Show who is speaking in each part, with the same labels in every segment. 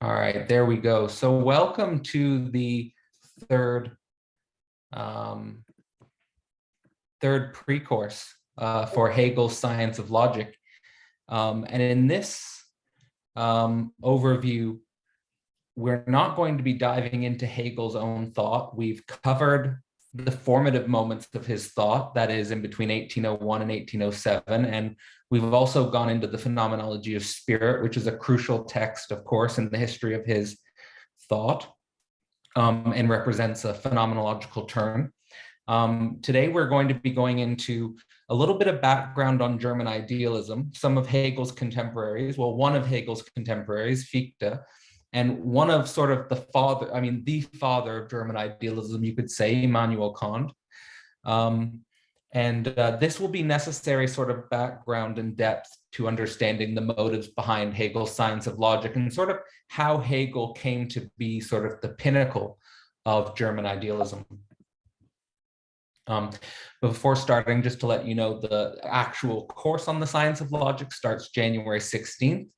Speaker 1: All right, there we go. So welcome to the third um, third pre-course for Hegel's Science of Logic. And in this overview, we're not going to be diving into Hegel's own thought. We've covered the formative moments of his thought, that is in between 1801 and 1807. And we've also gone into the phenomenology of spirit, which is a crucial text, of course, in the history of his thought, and represents a phenomenological turn. Today, we're going to be going into a little bit of background on German idealism, some of Hegel's contemporaries, well, one of Hegel's contemporaries, Fichte, and one of sort of the father of German idealism, you could say, Immanuel Kant. This will be necessary sort of background and depth to understanding the motives behind Hegel's Science of Logic and sort of how Hegel came to be sort of the pinnacle of German idealism. Before starting, just to let you know, the actual course on the Science of Logic starts January 16th.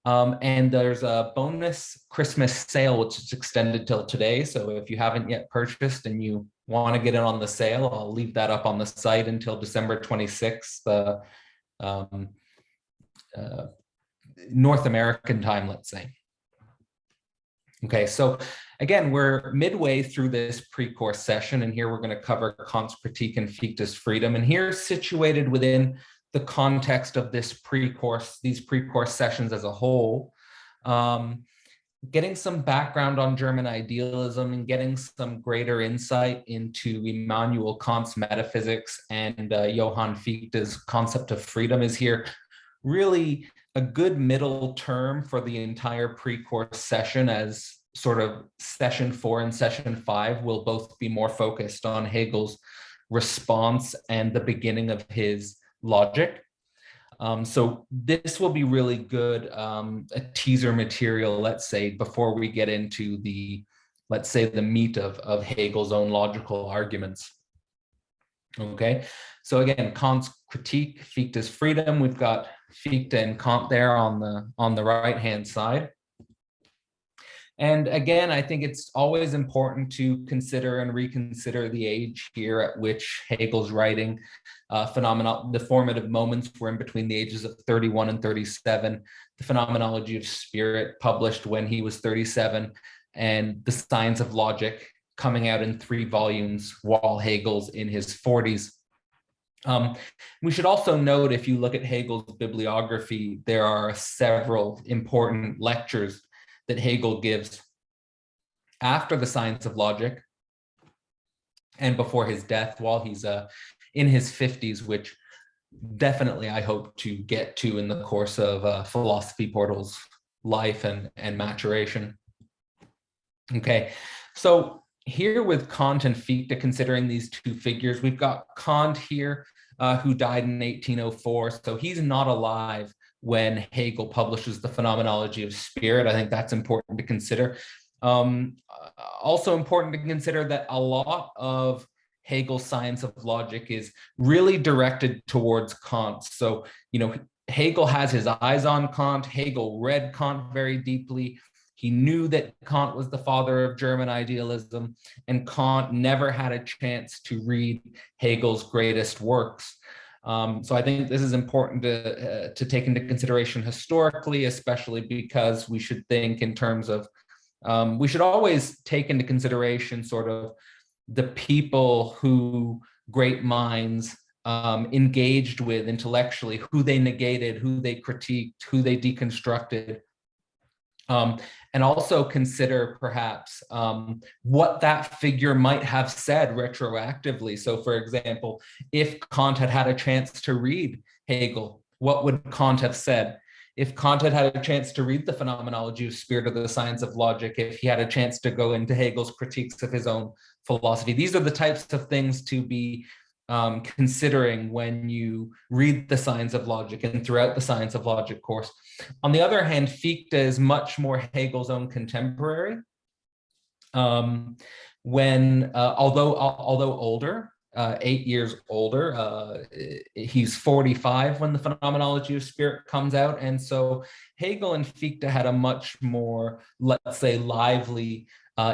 Speaker 1: And there's a bonus Christmas sale, which is extended till today. So if you haven't yet purchased and you want to get in on the sale, I'll leave that up on the site until December 26th, North American time, let's say. Okay, so again, we're midway through this pre-course session, and here we're going to cover Kant's critique and Fichte's freedom. And here, situated within the context of this pre-course, these pre-course sessions as a whole, getting some background on German idealism and getting some greater insight into Immanuel Kant's metaphysics and Johann Fichte's concept of freedom is here really a good middle term for the entire pre-course session, as sort of session 4 and session 5 will both be more focused on Hegel's response and the beginning of his logic. So this will be really good, a teaser material, let's say, before we get into the, let's say, the meat of Hegel's own logical arguments. Okay, so again, Kant's critique, Fichte's freedom. We've got Fichte and Kant there on the right-hand side. And again, I think it's always important to consider and reconsider the age here at which Hegel's writing. The formative moments were in between the ages of 31 and 37. The Phenomenology of Spirit, published when he was 37, and the Science of Logic, coming out in 3 volumes while Hegel's in his 40s. We should also note, if you look at Hegel's bibliography, there are several important lectures that Hegel gives after the Science of Logic and before his death, while he's in his 50s, which definitely I hope to get to in the course of Philosophy Portal's life and maturation. Okay, so here with Kant and Fichte, considering these two figures, we've got Kant here, who died in 1804. So he's not alive when Hegel publishes the Phenomenology of Spirit. I think that's important to consider. Also important to consider that a lot of Hegel's Science of Logic is really directed towards Kant. So, Hegel has his eyes on Kant. Hegel read Kant very deeply. He knew that Kant was the father of German idealism, and Kant never had a chance to read Hegel's greatest works. So I think this is important to take into consideration historically, especially because we should think in terms of, we should always take into consideration sort of the people who great minds engaged with intellectually, who they negated, who they critiqued, who they deconstructed. And also consider perhaps what that figure might have said retroactively. So for example, if Kant had had a chance to read Hegel, what would Kant have said? If Kant had had a chance to read the Phenomenology of Spirit or the Science of Logic, if he had a chance to go into Hegel's critiques of his own philosophy, these are the types of things to be considering when you read the Science of Logic and throughout the Science of Logic course. On the other hand, Fichte is much more Hegel's own contemporary. Although older, 8 years older. He's 45 when the Phenomenology of Spirit comes out. And so Hegel and Fichte had a much more, let's say, lively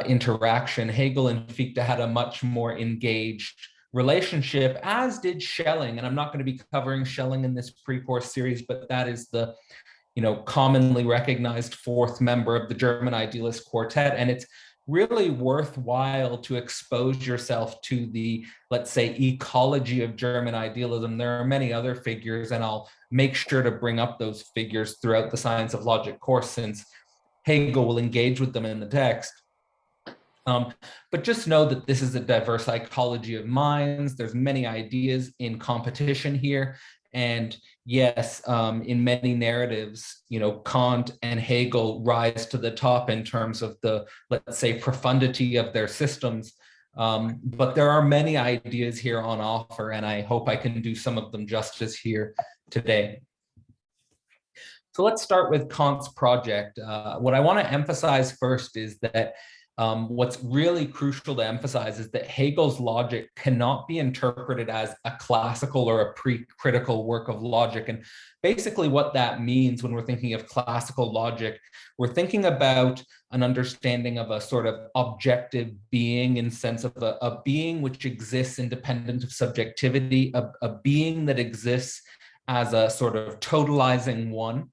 Speaker 1: interaction. Hegel and Fichte had a much more engaged relationship, as did Schelling. And I'm not going to be covering Schelling in this pre-course series, but that is the commonly recognized fourth member of the German Idealist Quartet. And it's really worthwhile to expose yourself to the, let's say, ecology of German idealism. There are many other figures, and I'll make sure to bring up those figures throughout the Science of Logic course, since Hegel will engage with them in the text. But just know that this is a diverse ecology of minds. There's many ideas in competition here. And yes, in many narratives, Kant and Hegel rise to the top in terms of the, let's say, profundity of their systems. But there are many ideas here on offer, and I hope I can do some of them justice here today. So let's start with Kant's project. What I want to emphasize first is that what's really crucial to emphasize is that Hegel's logic cannot be interpreted as a classical or a pre-critical work of logic. And basically what that means when we're thinking of classical logic, we're thinking about an understanding of a sort of objective being, in sense of a being which exists independent of subjectivity, a being that exists as a sort of totalizing one.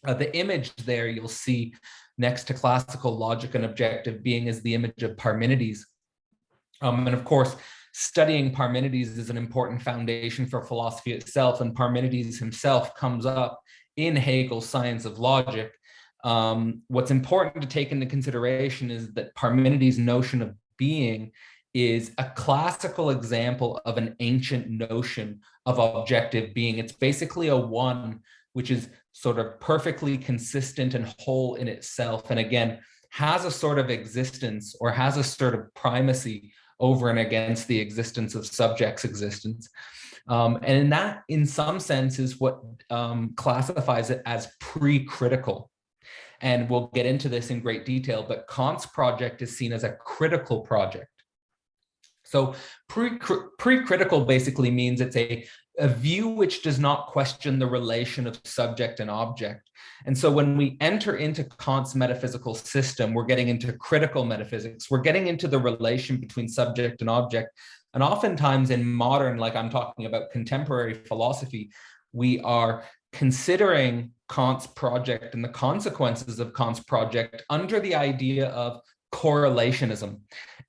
Speaker 1: The image there you'll see next to classical logic and objective being is the image of Parmenides. And of course, studying Parmenides is an important foundation for philosophy itself, and Parmenides himself comes up in Hegel's Science of Logic. What's important to take into consideration is that Parmenides' notion of being is a classical example of an ancient notion of objective being. It's basically a one which is sort of perfectly consistent and whole in itself, and again, has a sort of existence or has a sort of primacy over and against the existence of subject's existence. And in that, in some sense, is what classifies it as pre-critical. And we'll get into this in great detail, but Kant's project is seen as a critical project. So pre-critical basically means it's a view which does not question the relation of subject and object. And so when we enter into Kant's metaphysical system, we're getting into critical metaphysics. We're getting into the relation between subject and object. And oftentimes in modern, like I'm talking about contemporary philosophy, we are considering Kant's project and the consequences of Kant's project under the idea of correlationism.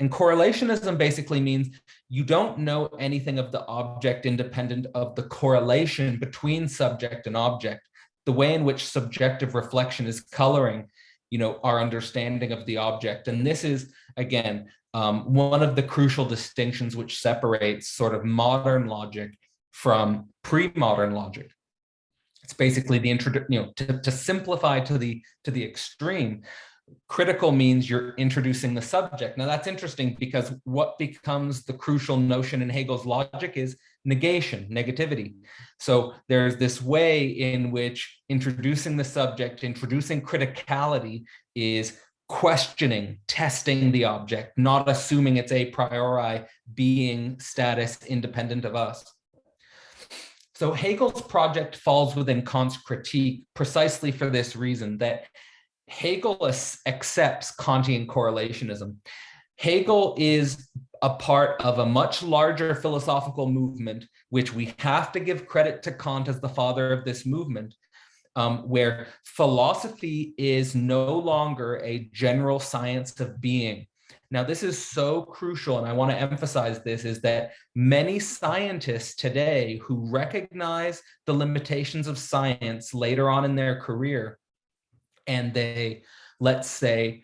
Speaker 1: And correlationism basically means you don't know anything of the object independent of the correlation between subject and object, the way in which subjective reflection is coloring, our understanding of the object. And this is, again, one of the crucial distinctions which separates sort of modern logic from pre-modern logic. It's basically the to simplify to the extreme. Critical means you're introducing the subject. Now that's interesting, because what becomes the crucial notion in Hegel's logic is negation, negativity. So there's this way in which introducing the subject, introducing criticality, is questioning, testing the object, not assuming it's a priori being status independent of us. So Hegel's project falls within Kant's critique precisely for this reason, that Hegel accepts Kantian correlationism. Hegel is a part of a much larger philosophical movement, which we have to give credit to Kant as the father of this movement, where philosophy is no longer a general science of being. Now, this is so crucial, and I want to emphasize this, is that many scientists today who recognize the limitations of science later on in their career, and they, let's say,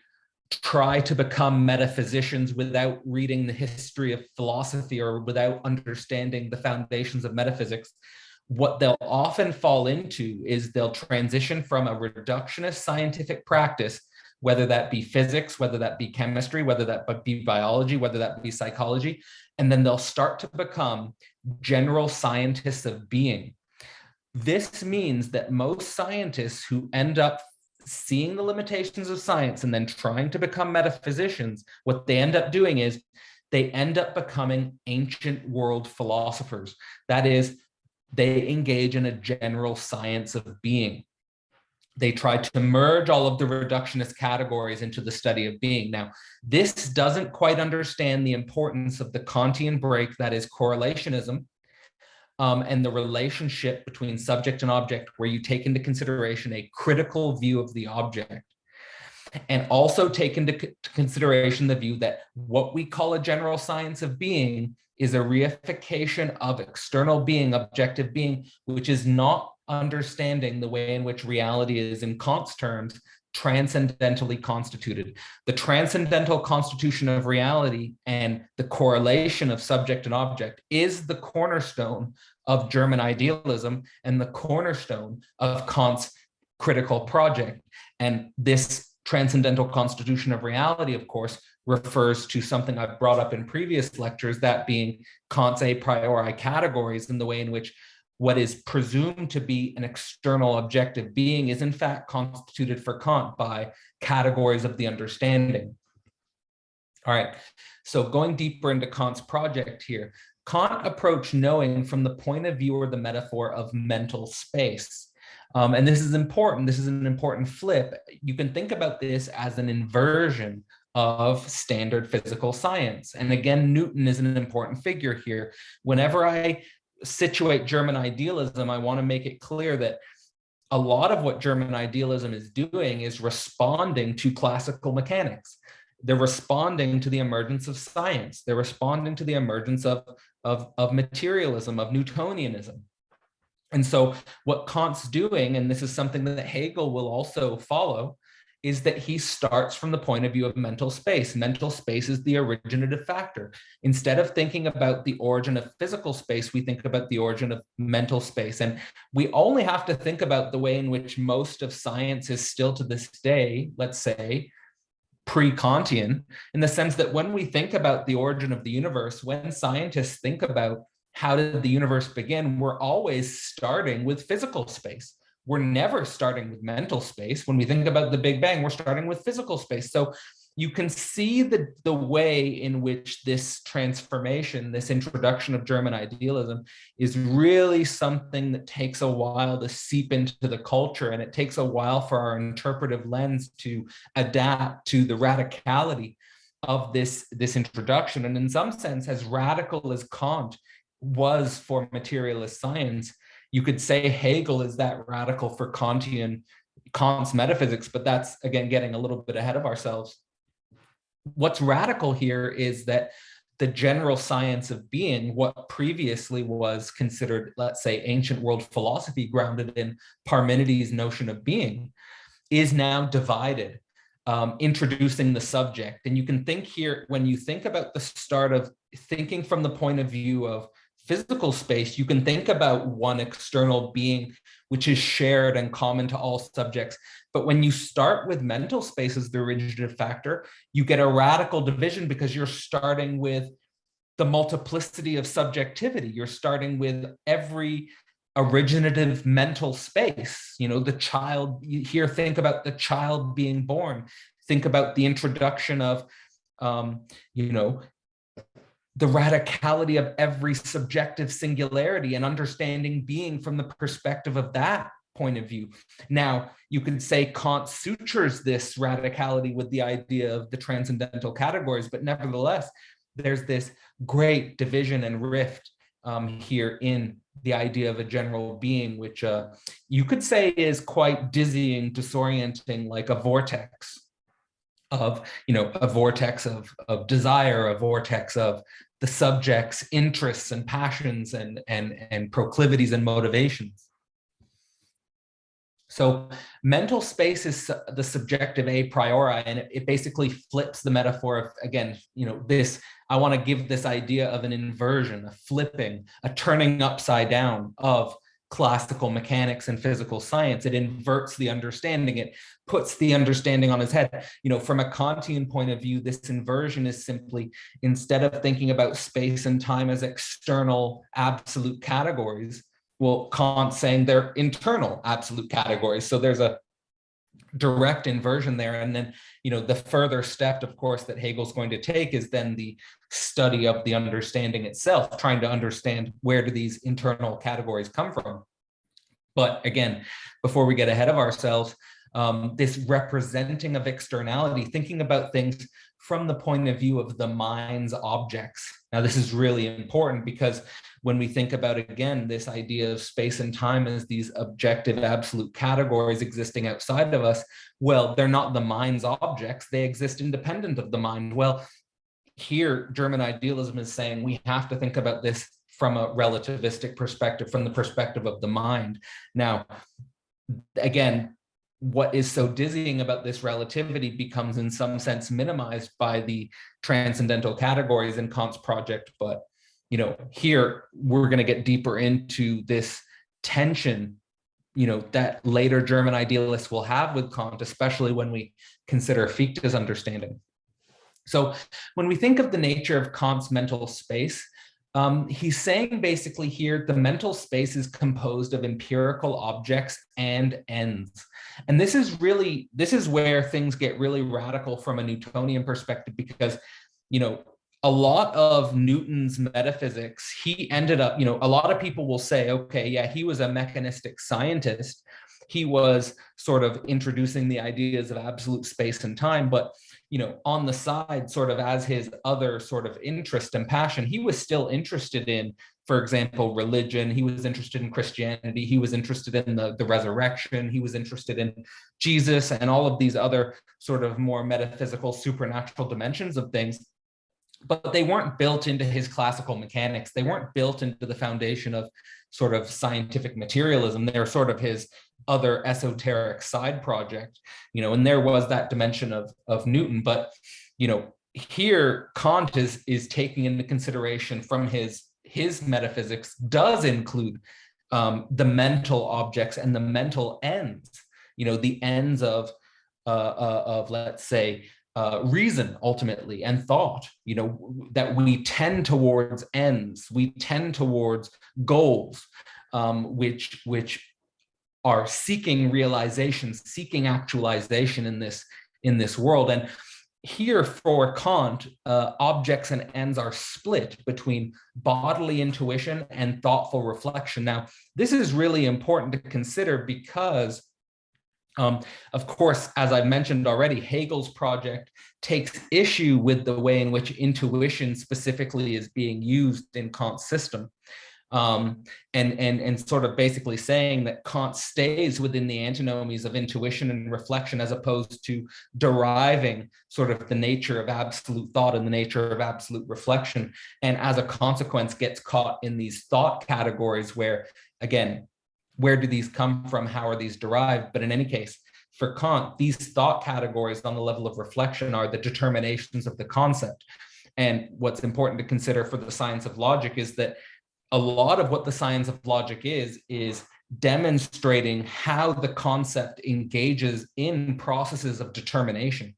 Speaker 1: try to become metaphysicians without reading the history of philosophy or without understanding the foundations of metaphysics, what they'll often fall into is they'll transition from a reductionist scientific practice, whether that be physics, whether that be chemistry, whether that be biology, whether that be psychology, and then they'll start to become general scientists of being. This means that most scientists who end up seeing the limitations of science and then trying to become metaphysicians, what they end up doing is they end up becoming ancient world philosophers. That is, they engage in a general science of being. They try to merge all of the reductionist categories into the study of being. Now, this doesn't quite understand the importance of the Kantian break, that is correlationism, and the relationship between subject and object, where you take into consideration a critical view of the object, and also take into consideration the view that what we call a general science of being is a reification of external being, objective being, which is not understanding the way in which reality is, in Kant's terms, transcendentally constituted. The transcendental constitution of reality and the correlation of subject and object is the cornerstone of German idealism and the cornerstone of Kant's critical project. And this transcendental constitution of reality, of course, refers to something I've brought up in previous lectures, that being Kant's a priori categories, and the way in which what is presumed to be an external objective being is in fact constituted for Kant by categories of the understanding. All right, so going deeper into Kant's project here, Kant approached knowing from the point of view or the metaphor of mental space. And this is important. This is an important flip. You can think about this as an inversion of standard physical science. And again, Newton is an important figure here. Whenever I situate German idealism, I want to make it clear that a lot of what German idealism is doing is responding to classical mechanics. They're responding to the emergence of science. They're responding to the emergence of materialism, of Newtonianism. And so what Kant's doing, and this is something that Hegel will also follow, is that he starts from the point of view of mental space. Mental space is the originative factor. Instead of thinking about the origin of physical space, we think about the origin of mental space. And we only have to think about the way in which most of science is still to this day, let's say, pre-Kantian, in the sense that when we think about the origin of the universe, when scientists think about how did the universe begin, we're always starting with physical space. We're never starting with mental space. When we think about the Big Bang, we're starting with physical space. So you can see the way in which this transformation, this introduction of German idealism, is really something that takes a while to seep into the culture, and it takes a while for our interpretive lens to adapt to the radicality of this introduction. And in some sense, as radical as Kant was for materialist science, you could say Hegel is that radical for Kant's metaphysics, but that's, again, getting a little bit ahead of ourselves. What's radical here is that the general science of being, what previously was considered, let's say, ancient world philosophy grounded in Parmenides' notion of being, is now divided, introducing the subject. And you can think here, when you think about the start of thinking from the point of view of physical space, you can think about one external being, which is shared and common to all subjects. But when you start with mental space as the originative factor, you get a radical division, because you're starting with the multiplicity of subjectivity. You're starting with every originative mental space. You know, the child, here, think about the child being born. Think about the introduction of, the radicality of every subjective singularity and understanding being from the perspective of that point of view. Now, you could say Kant sutures this radicality with the idea of the transcendental categories, but nevertheless, there's this great division and rift here in the idea of a general being, which you could say is quite dizzying, disorienting, like a vortex of, a vortex of desire, a vortex of the subject's interests and passions and proclivities and motivations. So mental space is the subjective a priori, and it basically flips the metaphor of, again, I want to give this idea of an inversion, a flipping, a turning upside down of classical mechanics and physical science. It inverts the understanding. It puts the understanding on its head. From a Kantian point of view, this inversion is simply, instead of thinking about space and time as external absolute categories, well, Kant's saying they're internal absolute categories. So there's a direct inversion there. And then, the further step, of course, that Hegel's going to take is then the study of the understanding itself, trying to understand where do these internal categories come from. But again, before we get ahead of ourselves, this representing of externality, thinking about things from the point of view of the mind's objects. Now, this is really important because when we think about, again, this idea of space and time as these objective absolute categories existing outside of us, well, they're not the mind's objects, they exist independent of the mind. Well, here, German idealism is saying we have to think about this from a relativistic perspective, from the perspective of the mind. Now, again, what is so dizzying about this relativity becomes in some sense minimized by the transcendental categories in Kant's project. But, here we're going to get deeper into this tension, that later German idealists will have with Kant, especially when we consider Fichte's understanding. So when we think of the nature of Kant's mental space, he's saying basically here the mental space is composed of empirical objects and ends. And this is where things get really radical from a Newtonian perspective, because, a lot of Newton's metaphysics, he ended up, a lot of people will say, okay, yeah, he was a mechanistic scientist. He was sort of introducing the ideas of absolute space and time, but on the side, sort of as his other sort of interest and passion, he was still interested in, for example, religion. He was interested in Christianity. He was interested in the resurrection. He was interested in Jesus and all of these other sort of more metaphysical, supernatural dimensions of things. But they weren't built into his classical mechanics. They weren't built into the foundation of sort of scientific materialism. They're sort of his other esoteric side project, and there was that dimension of Newton. But, here Kant is taking into consideration from his metaphysics does include the mental objects and the mental ends, the ends of let's say, reason ultimately and thought, that we tend towards ends, we tend towards goals, which are seeking realization, seeking actualization in this world. And here for Kant, objects and ends are split between bodily intuition and thoughtful reflection. Now, this is really important to consider because of course, as I've mentioned already, Hegel's project takes issue with the way in which intuition specifically is being used in Kant's system. And sort of basically saying that Kant stays within the antinomies of intuition and reflection, as opposed to deriving sort of the nature of absolute thought and the nature of absolute reflection. And as a consequence, gets caught in these thought categories where, again, where do these come from? How are these derived? But in any case, for Kant, these thought categories on the level of reflection are the determinations of the concept. And what's important to consider for the science of logic is that a lot of what the science of logic is demonstrating how the concept engages in processes of determination.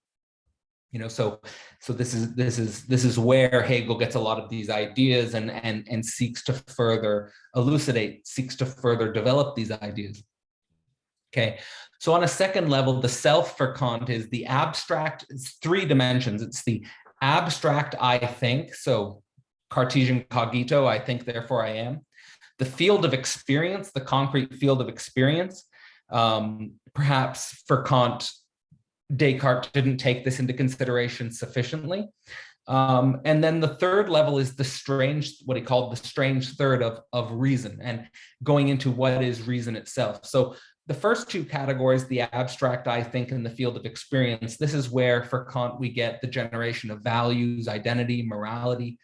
Speaker 1: So this is where Hegel gets a lot of these ideas and seeks to further elucidate, seeks to further develop these ideas. Okay, so on a second level, the self for Kant is the abstract. It's three dimensions. It's the abstract I think, so Cartesian cogito, I think, therefore I am. The field of experience, the concrete field of experience. Perhaps for Kant, Descartes didn't take this into consideration sufficiently. And then the third level is the strange, what he called the strange third of reason, and going into what is reason itself. So the first two categories, the abstract I think and the field of experience, this is where for Kant we get the generation of values, identity, morality.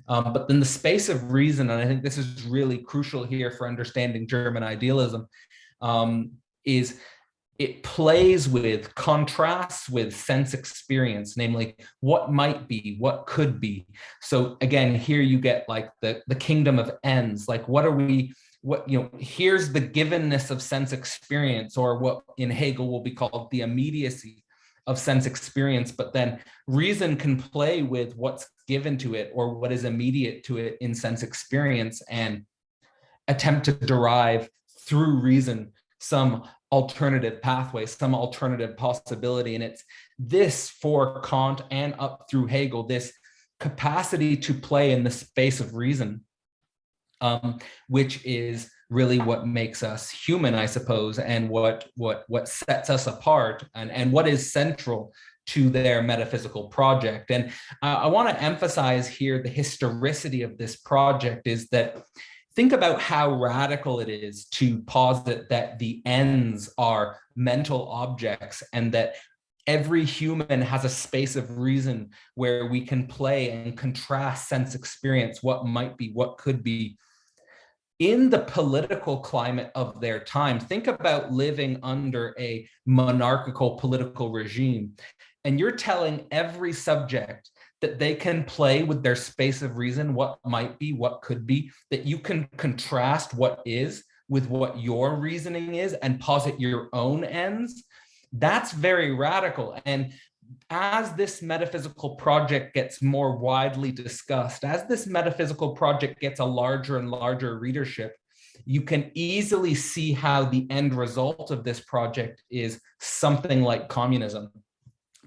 Speaker 1: But then the space of reason, and I think this is really crucial here for understanding German idealism, is it plays with, contrasts with sense experience, namely what might be, what could be. So again, here you get like the kingdom of ends, like here's the givenness of sense experience, or what in Hegel will be called the immediacy of sense experience, but then reason can play with what's given to it or what is immediate to it in sense experience and attempt to derive through reason some alternative pathway, some alternative possibility. And it's this for Kant and up through Hegel, this capacity to play in the space of reason, which is really what makes us human, I suppose, and what sets us apart, and what is central to their metaphysical project. And I want to emphasize here the historicity of this project is that think about how radical it is to posit that the ends are mental objects and that every human has a space of reason where we can play and contrast sense experience, what might be, what could be. In the political climate of their time, think about living under a monarchical political regime, and you're telling every subject that they can play with their space of reason, what might be, what could be, that you can contrast what is with what your reasoning is and posit your own ends. That's very radical. And as this metaphysical project gets more widely discussed, as this metaphysical project gets a larger and larger readership, you can easily see how the end result of this project is something like communism,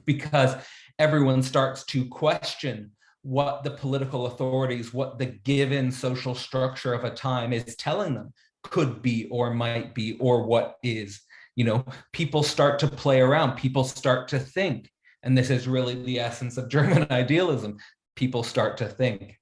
Speaker 1: because everyone starts to question what the political authorities, what the given social structure of a time is telling them could be or might be or what is. You know, people start to play around, people start to think. And this is really the essence of German idealism. People start to think.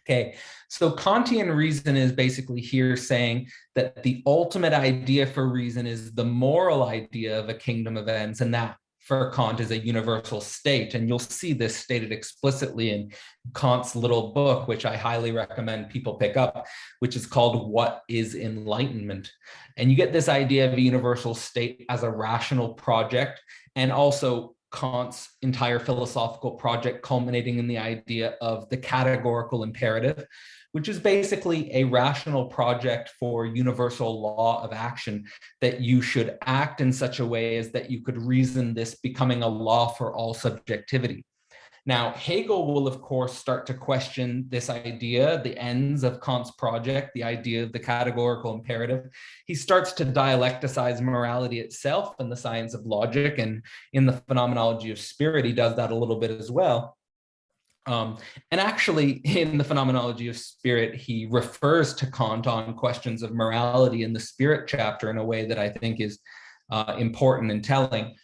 Speaker 1: Okay, so Kantian reason is basically here saying that the ultimate idea for reason is the moral idea of a kingdom of ends, and that for Kant is a universal state. And you'll see this stated explicitly in Kant's little book, which I highly recommend people pick up, which is called What is Enlightenment? And you get this idea of a universal state as a rational project, and also Kant's entire philosophical project culminating in the idea of the categorical imperative, which is basically a rational project for universal law of action, that you should act in such a way as that you could reason this becoming a law for all subjectivity. Now, Hegel will, of course, start to question this idea, the ends of Kant's project, the idea of the categorical imperative. He starts to dialecticize morality itself and the science of logic, and in the phenomenology of spirit, he does that a little bit as well. And actually, in the phenomenology of spirit, he refers to Kant on questions of morality in the spirit chapter in a way that I think is important and telling.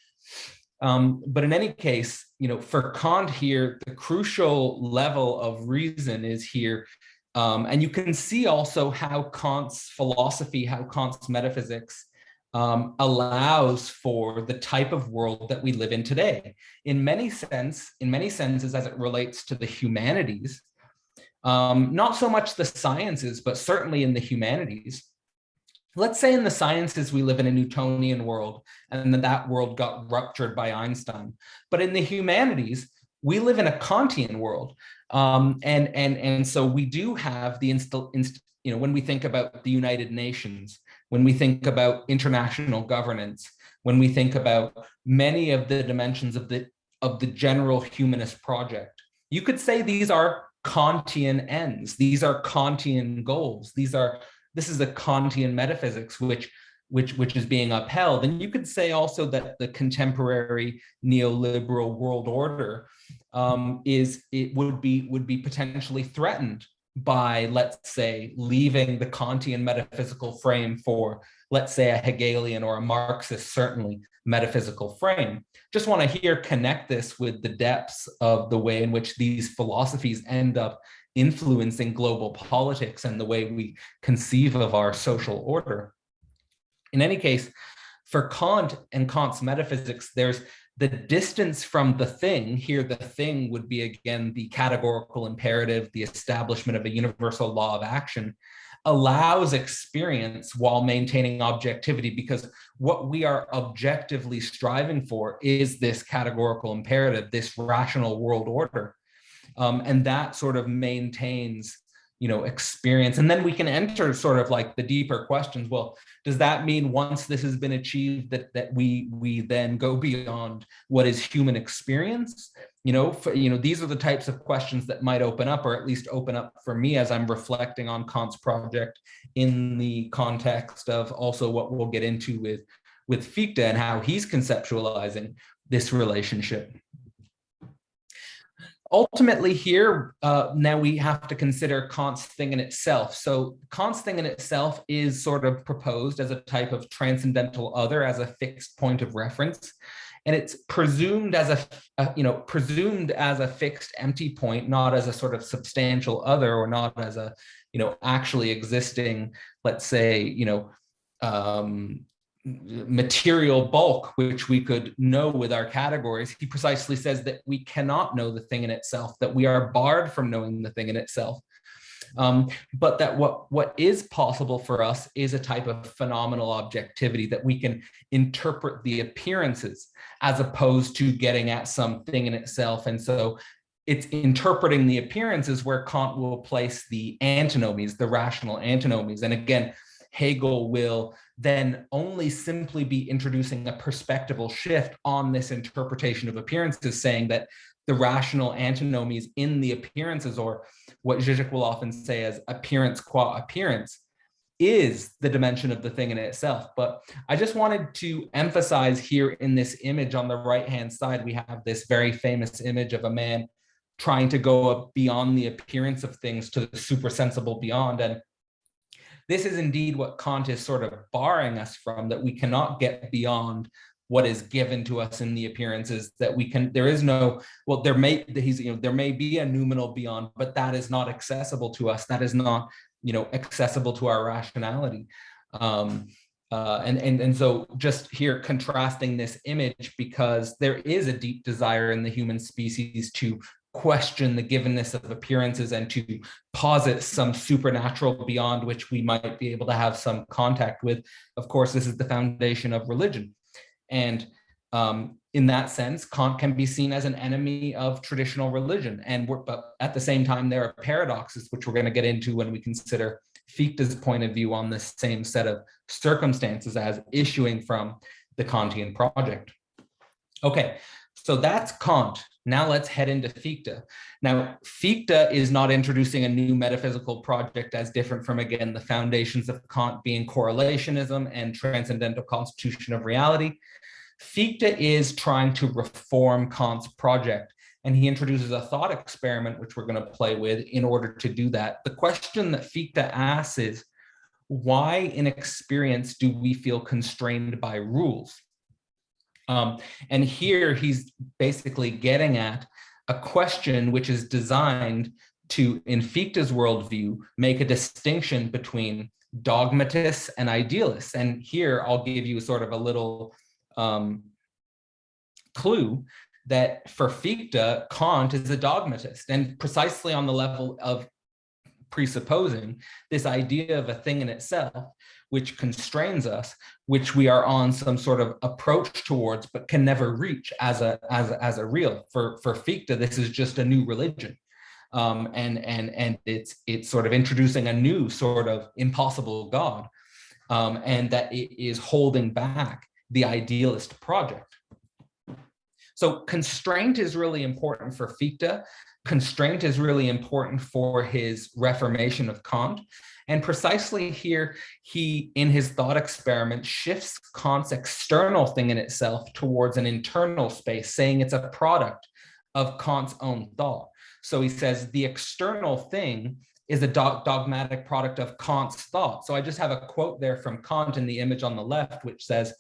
Speaker 1: But in any case, you know, for Kant here, the crucial level of reason is here. And you can see also how Kant's philosophy, how Kant's metaphysics allows for the type of world that we live in today. In many senses, as it relates to the humanities, not so much the sciences, but certainly in the humanities. Let's say in the sciences, we live in a Newtonian world, and that world got ruptured by Einstein. But in the humanities, we live in a Kantian world. And so we do have the, you know, when we think about the United Nations, when we think about international governance, when we think about many of the dimensions of the general humanist project, you could say these are Kantian ends. These are Kantian goals. This is a Kantian metaphysics which is being upheld. And you could say also that the contemporary neoliberal world order would be potentially threatened by, let's say, leaving the Kantian metaphysical frame for, let's say, a Hegelian or a Marxist, certainly, metaphysical frame. Just want to connect this with the depths of the way in which these philosophies end up influencing global politics and the way we conceive of our social order. In any case, for Kant and Kant's metaphysics, there's the distance from the thing. Here, the thing would be, again, the categorical imperative, the establishment of a universal law of action, allows experience while maintaining objectivity, because what we are objectively striving for is this categorical imperative, this rational world order. And that sort of maintains, you know, experience. And then we can enter sort of like the deeper questions. Well, does that mean once this has been achieved that we then go beyond what is human experience? These are the types of questions that might open up, or at least open up for me as I'm reflecting on Kant's project in the context of also what we'll get into with Fichte and how he's conceptualizing this relationship. Ultimately here, now we have to consider Kant's thing in itself. So Kant's thing in itself is sort of proposed as a type of transcendental other, as a fixed point of reference. And it's presumed as a fixed empty point, not as a sort of substantial other, or not as a, actually existing, let's say, material bulk, which we could know with our categories. He precisely says that we cannot know the thing in itself, that we are barred from knowing the thing in itself. But that what is possible for us is a type of phenomenal objectivity, that we can interpret the appearances as opposed to getting at something in itself. And so it's interpreting the appearances where Kant will place the antinomies, the rational antinomies. And again, Hegel will then only simply be introducing a perspectival shift on this interpretation of appearances, saying that the rational antinomies in the appearances, or what Zizek will often say as appearance qua appearance, is the dimension of the thing in itself. But I just wanted to emphasize here in this image on the right-hand side, we have this very famous image of a man trying to go beyond the appearance of things to the supersensible beyond. And this is indeed what Kant is sort of barring us from, that we cannot get beyond what is given to us in the appearances, that we can, there is no, well, there may be a noumenal beyond, but that is not accessible to us. That is not, accessible to our rationality. And so just here contrasting this image, because there is a deep desire in the human species to question the givenness of appearances and to posit some supernatural beyond which we might be able to have some contact with. Of course, this is the foundation of religion. And in that sense, Kant can be seen as an enemy of traditional religion. But at the same time, there are paradoxes, which we're going to get into when we consider Fichte's point of view on the same set of circumstances as issuing from the Kantian project. Okay, so that's Kant. Now let's head into Fichte. Now, Fichte is not introducing a new metaphysical project as different from, again, the foundations of Kant being correlationism and transcendental constitution of reality. Fichte is trying to reform Kant's project, and he introduces a thought experiment, which we're going to play with in order to do that. The question that Fichte asks is, why in experience do we feel constrained by rules? And here he's basically getting at a question which is designed to, in Fichte's worldview, make a distinction between dogmatists and idealists. And here I'll give you sort of a little clue that for Fichte, Kant is a dogmatist, and precisely on the level of presupposing this idea of a thing in itself, which constrains us, which we are on some sort of approach towards, but can never reach as a real. For Fichte, this is just a new religion. And it's sort of introducing a new sort of impossible God, and that it is holding back the idealist project. So constraint is really important for Fichte. Constraint is really important for his reformation of Kant. And precisely here, he, in his thought experiment, shifts Kant's external thing in itself towards an internal space, saying it's a product of Kant's own thought. So he says the external thing is a dogmatic product of Kant's thought. So I just have a quote there from Kant in the image on the left, which says,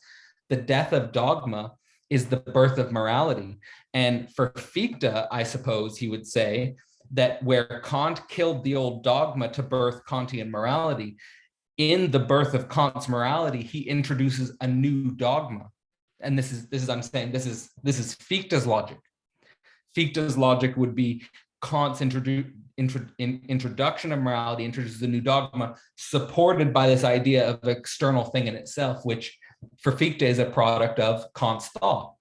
Speaker 1: "The death of dogma is the birth of morality." And for Fichte, I suppose he would say that where Kant killed the old dogma to birth Kantian morality, in the birth of Kant's morality, he introduces a new dogma. And this is Fichte's logic. Fichte's logic would be Kant's introduction of morality introduces a new dogma supported by this idea of external thing in itself, which for Fichte is a product of Kant's thought.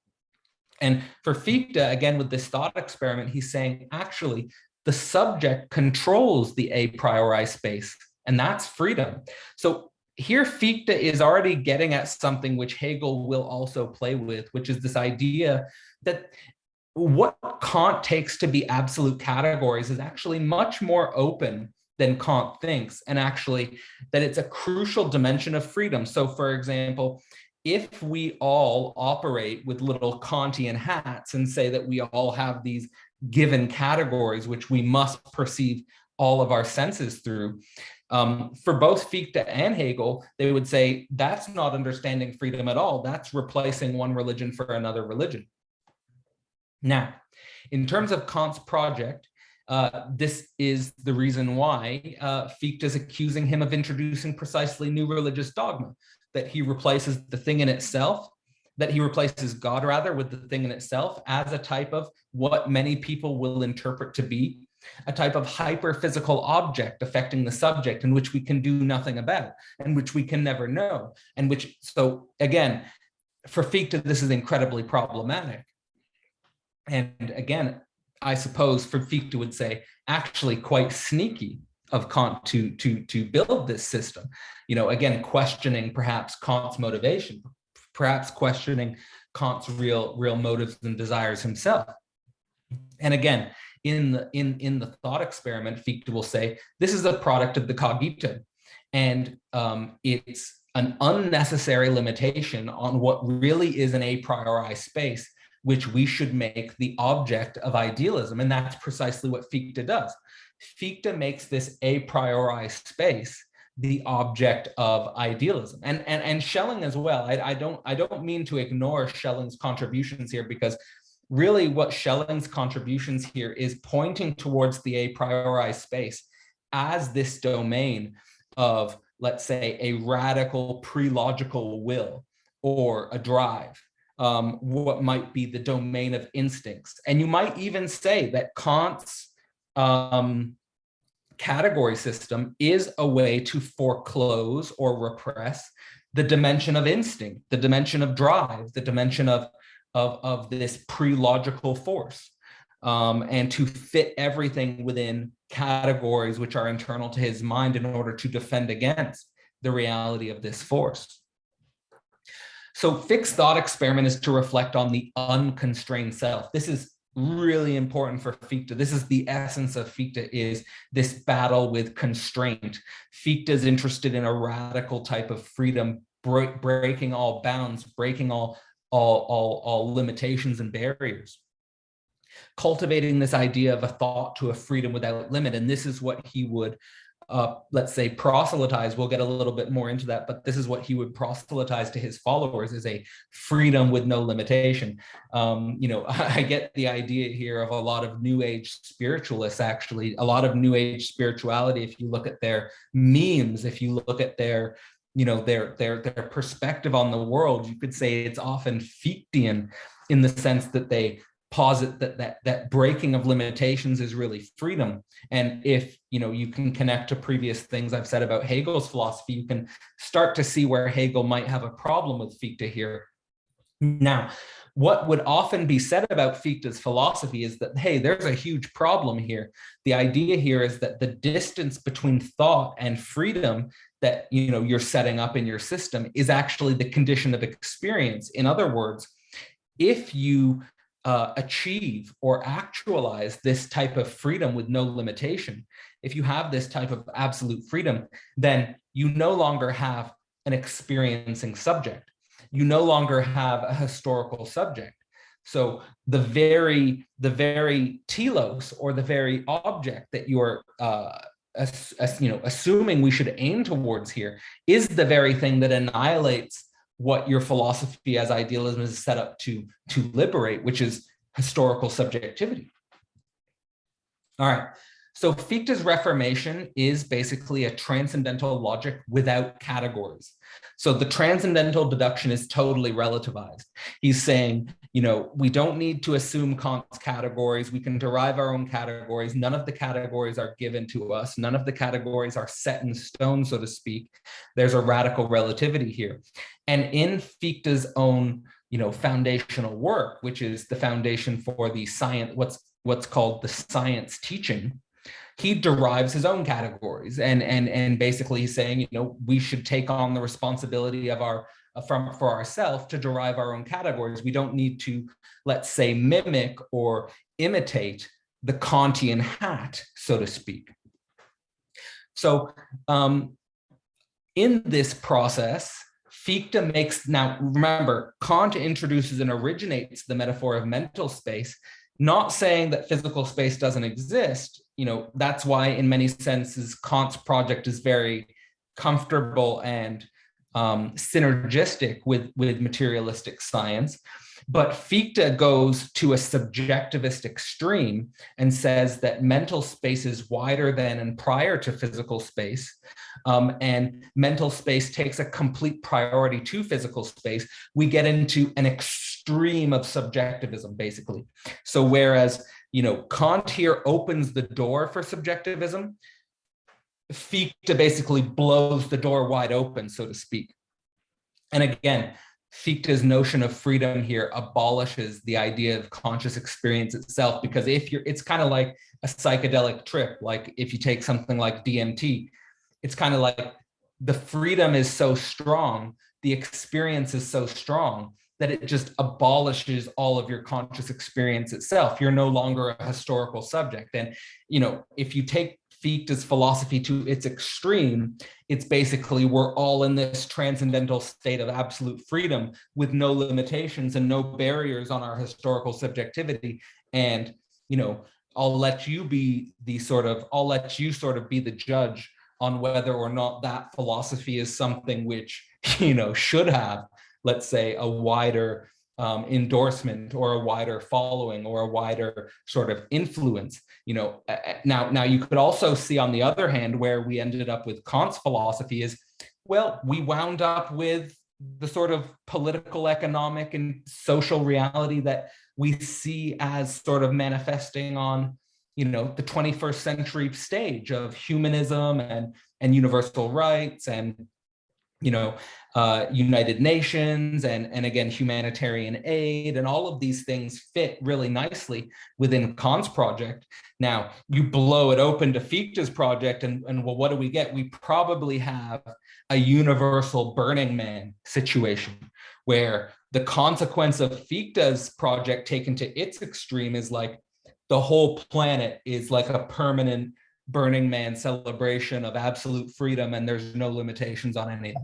Speaker 1: And for Fichte, again, with this thought experiment, he's saying, actually, the subject controls the a priori space, and that's freedom. So here Fichte is already getting at something which Hegel will also play with, which is this idea that what Kant takes to be absolute categories is actually much more open than Kant thinks, and actually that it's a crucial dimension of freedom. So for example, if we all operate with little Kantian hats and say that we all have these given categories which we must perceive all of our senses through, for both Fichte and Hegel, they would say that's not understanding freedom at all. That's replacing one religion for another religion. Now, in terms of Kant's project, this is the reason why Fichte is accusing him of introducing precisely new religious dogma, that he replaces the thing in itself, that he replaces God rather with the thing in itself as a type of what many people will interpret to be a type of hyper-physical object affecting the subject in which we can do nothing about and which we can never know. And which, so again, for Fichte, this is incredibly problematic. And again, I suppose for Fichte would say, actually quite sneaky of Kant to build this system. You know, again, questioning perhaps Kant's motivation, perhaps questioning Kant's real motives and desires himself. And again, in the thought experiment, Fichte will say, this is a product of the cogito, and it's an unnecessary limitation on what really is an a priori space, which we should make the object of idealism. And that's precisely what Fichte does. Fichte makes this a priori space the object of idealism, and Schelling as well. I don't mean to ignore Schelling's contributions here, because really what Schelling's contributions here is pointing towards the a priori space as this domain of, let's say, a radical pre-logical will or a drive, what might be the domain of instincts. And you might even say that Kant's category system is a way to foreclose or repress the dimension of instinct, the dimension of drive, the dimension of this pre-logical force, and to fit everything within categories which are internal to his mind in order to defend against the reality of this force. So Fichte's thought experiment is to reflect on the unconstrained self. This is really important for Fichte. This is the essence of Fichte, is this battle with constraint. Fichte is interested in a radical type of freedom, breaking all bounds, breaking all limitations and barriers, cultivating this idea of a thought to a freedom without limit. And this is what he would, let's say, proselytize. We'll get a little bit more into that, but this is what he would proselytize to his followers, is a freedom with no limitation. You know, I get the idea here of a lot of New Age spiritualists, actually, a lot of New Age spirituality. If you look at their memes, if you look at their, you know, their perspective on the world, you could say it's often Fichtean, in the sense that they posit that breaking of limitations is really freedom. And if, you know, you can connect to previous things I've said about Hegel's philosophy, you can start to see where Hegel might have a problem with Fichte here. Now, what would often be said about Fichte's philosophy is that, hey, there's a huge problem here. The idea here is that the distance between thought and freedom that, you know, you're setting up in your system is actually the condition of experience. In other words, if you achieve or actualize this type of freedom with no limitation, if you have this type of absolute freedom, then you no longer have an experiencing subject. You no longer have a historical subject. So the very telos, or the very object that you're assuming we should aim towards here, is the very thing that annihilates what your philosophy as idealism is set up to liberate, which is historical subjectivity. All right, so Fichte's Reformation is basically a transcendental logic without categories. So the transcendental deduction is totally relativized. He's saying, you know, we don't need to assume Kant's categories. We can derive our own categories. None of the categories are given to us. None of the categories are set in stone, so to speak. There's a radical relativity here. And in Fichte's own, you know, foundational work, which is the foundation for the science, what's called the science teaching, he derives his own categories, and basically he's saying, you know, we should take on the responsibility of for ourselves to derive our own categories. We don't need to, let's say, mimic or imitate the Kantian hat, so to speak. So in this process, Fichte makes, now remember, Kant introduces and originates the metaphor of mental space, not saying that physical space doesn't exist. That's why in many senses Kant's project is very comfortable and synergistic with materialistic science. But Fichte goes to a subjectivist extreme and says that mental space is wider than and prior to physical space. And mental space takes a complete priority to physical space. We get into an extreme of subjectivism, basically. So whereas, Kant here opens the door for subjectivism, Fichte basically blows the door wide open, so to speak. And again, Fichte's notion of freedom here abolishes the idea of conscious experience itself, because it's kind of like a psychedelic trip. Like if you take something like DMT, it's kind of like the freedom is so strong, the experience is so strong that it just abolishes all of your conscious experience itself. You're no longer a historical subject. And, if you take Fichte's philosophy to its extreme, it's basically we're all in this transcendental state of absolute freedom with no limitations and no barriers on our historical subjectivity. And, I'll let you sort of be the judge on whether or not that philosophy is something which, should have, let's say, a wider endorsement or a wider following or a wider sort of influence. Now you could also see on the other hand where we ended up with Kant's philosophy is, well, we wound up with the sort of political, economic, and social reality that we see as sort of manifesting on, the 21st century stage of humanism and universal rights and United Nations and again, humanitarian aid, and all of these things fit really nicely within Kant's project. Now you blow it open to Fichte's project and well, what do we get? We probably have a universal Burning Man situation where the consequence of Fichte's project taken to its extreme is like the whole planet is like a permanent Burning Man celebration of absolute freedom, and there's no limitations on anything.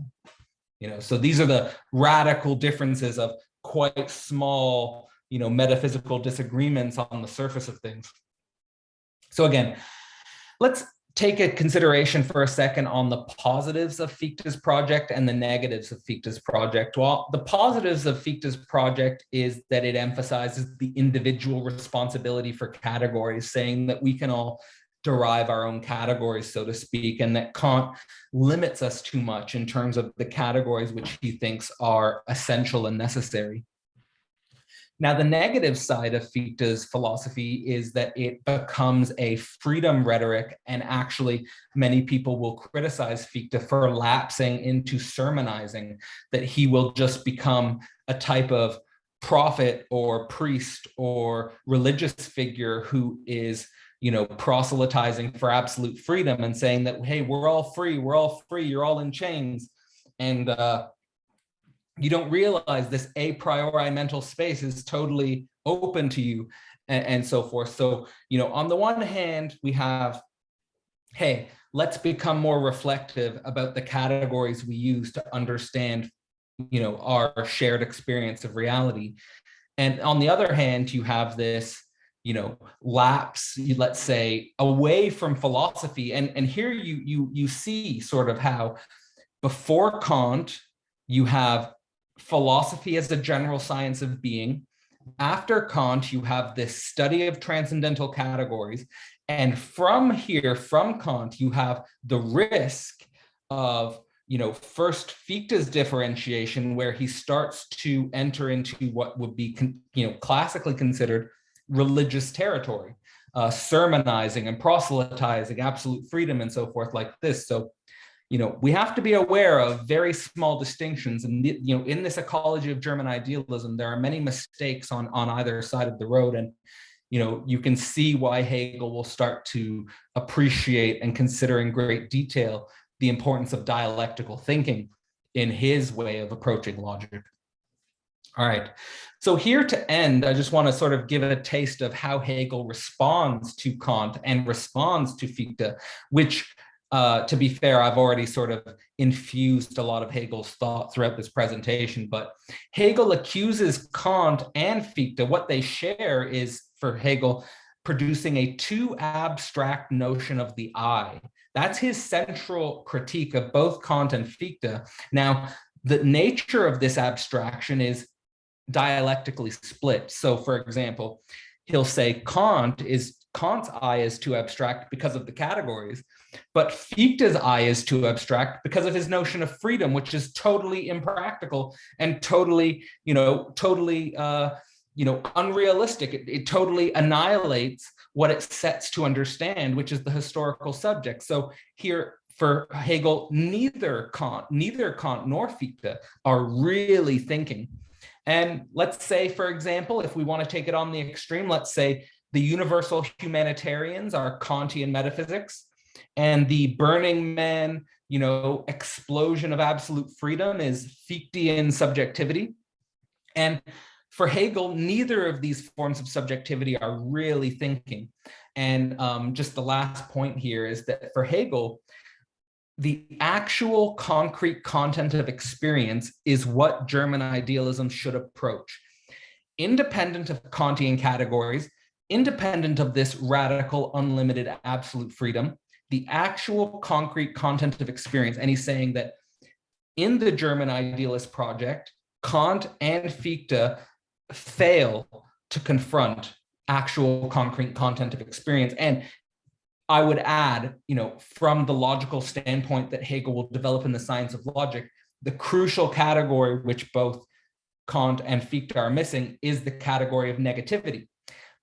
Speaker 1: So these are the radical differences of quite small, metaphysical disagreements on the surface of things. So again, let's take a consideration for a second on the positives of Fichte's project and the negatives of Fichte's project. Well, the positives of Fichte's project is that it emphasizes the individual responsibility for categories, saying that we can all derive our own categories, so to speak, and that Kant limits us too much in terms of the categories which he thinks are essential and necessary. Now, the negative side of Fichte's philosophy is that it becomes a freedom rhetoric, and actually many people will criticize Fichte for lapsing into sermonizing, that he will just become a type of prophet or priest or religious figure who is proselytizing for absolute freedom and saying that, hey, we're all free, you're all in chains. And you don't realize this a priori mental space is totally open to you and so forth. So, on the one hand, we have, hey, let's become more reflective about the categories we use to understand, our shared experience of reality. And on the other hand, you have this, lapse, let's say, away from philosophy. And here you see sort of how before Kant, you have philosophy as a general science of being. After Kant, you have this study of transcendental categories. And from Kant, you have the risk of, first Fichte's differentiation, where he starts to enter into what would be, classically considered religious territory, sermonizing and proselytizing, absolute freedom, and so forth like this. So, we have to be aware of very small distinctions. And, in this ecology of German idealism, there are many mistakes on either side of the road. And, you can see why Hegel will start to appreciate and consider in great detail the importance of dialectical thinking in his way of approaching logic. All right, so here to end, I just want to sort of give it a taste of how Hegel responds to Kant and responds to Fichte, which, to be fair, I've already sort of infused a lot of Hegel's thought throughout this presentation, but Hegel accuses Kant and Fichte. What they share is, for Hegel, producing a too abstract notion of the I. That's his central critique of both Kant and Fichte. Now, the nature of this abstraction is dialectically split. So, for example, he'll say Kant's I is too abstract because of the categories, but Fichte's I is too abstract because of his notion of freedom, which is totally impractical and totally, unrealistic. It totally annihilates what it sets to understand, which is the historical subject. So here, for Hegel, neither Kant nor Fichte are really thinking. And let's say, for example, if we want to take it on the extreme, let's say the universal humanitarians are Kantian metaphysics, and the Burning Man, explosion of absolute freedom is Fichtean subjectivity. And for Hegel, neither of these forms of subjectivity are really thinking. And just the last point here is that for Hegel, the actual concrete content of experience is what German idealism should approach. Independent of Kantian categories, independent of this radical, unlimited, absolute freedom, the actual concrete content of experience. And he's saying that in the German idealist project, Kant and Fichte fail to confront actual concrete content of experience. And I would add, from the logical standpoint that Hegel will develop in the science of logic, the crucial category which both Kant and Fichte are missing is the category of negativity.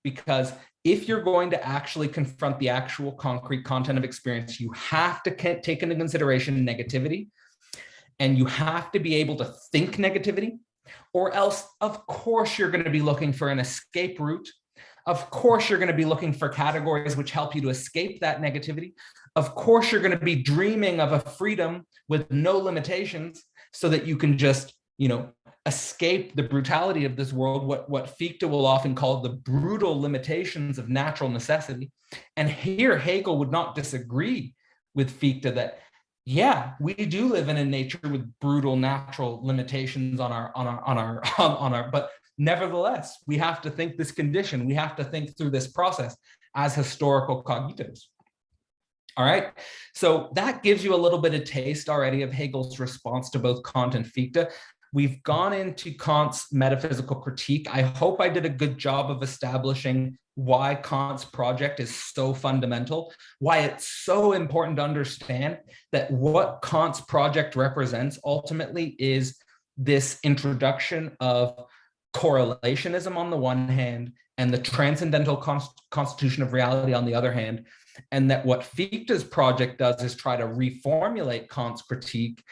Speaker 1: Because if you're going to actually confront the actual concrete content of experience, you have to take into consideration negativity, and you have to be able to think negativity, or else, of course, you're going to be looking for an escape route. Of course, you're going to be looking for categories which help you to escape that negativity. Of course, you're going to be dreaming of a freedom with no limitations so that you can just, escape the brutality of this world, what Fichte will often call the brutal limitations of natural necessity. And here, Hegel would not disagree with Fichte that, yeah, we do live in a nature with brutal natural limitations on our, but nevertheless, we have to think this condition. We have to think through this process as historical cognitives. All right, so that gives you a little bit of taste already of Hegel's response to both Kant and Fichte. We've gone into Kant's metaphysical critique. I hope I did a good job of establishing why Kant's project is so fundamental, why it's so important to understand that what Kant's project represents ultimately is this introduction of correlationism on the one hand and the transcendental constitution of reality on the other hand, and that what Fichte's project does is try to reformulate Kant's critique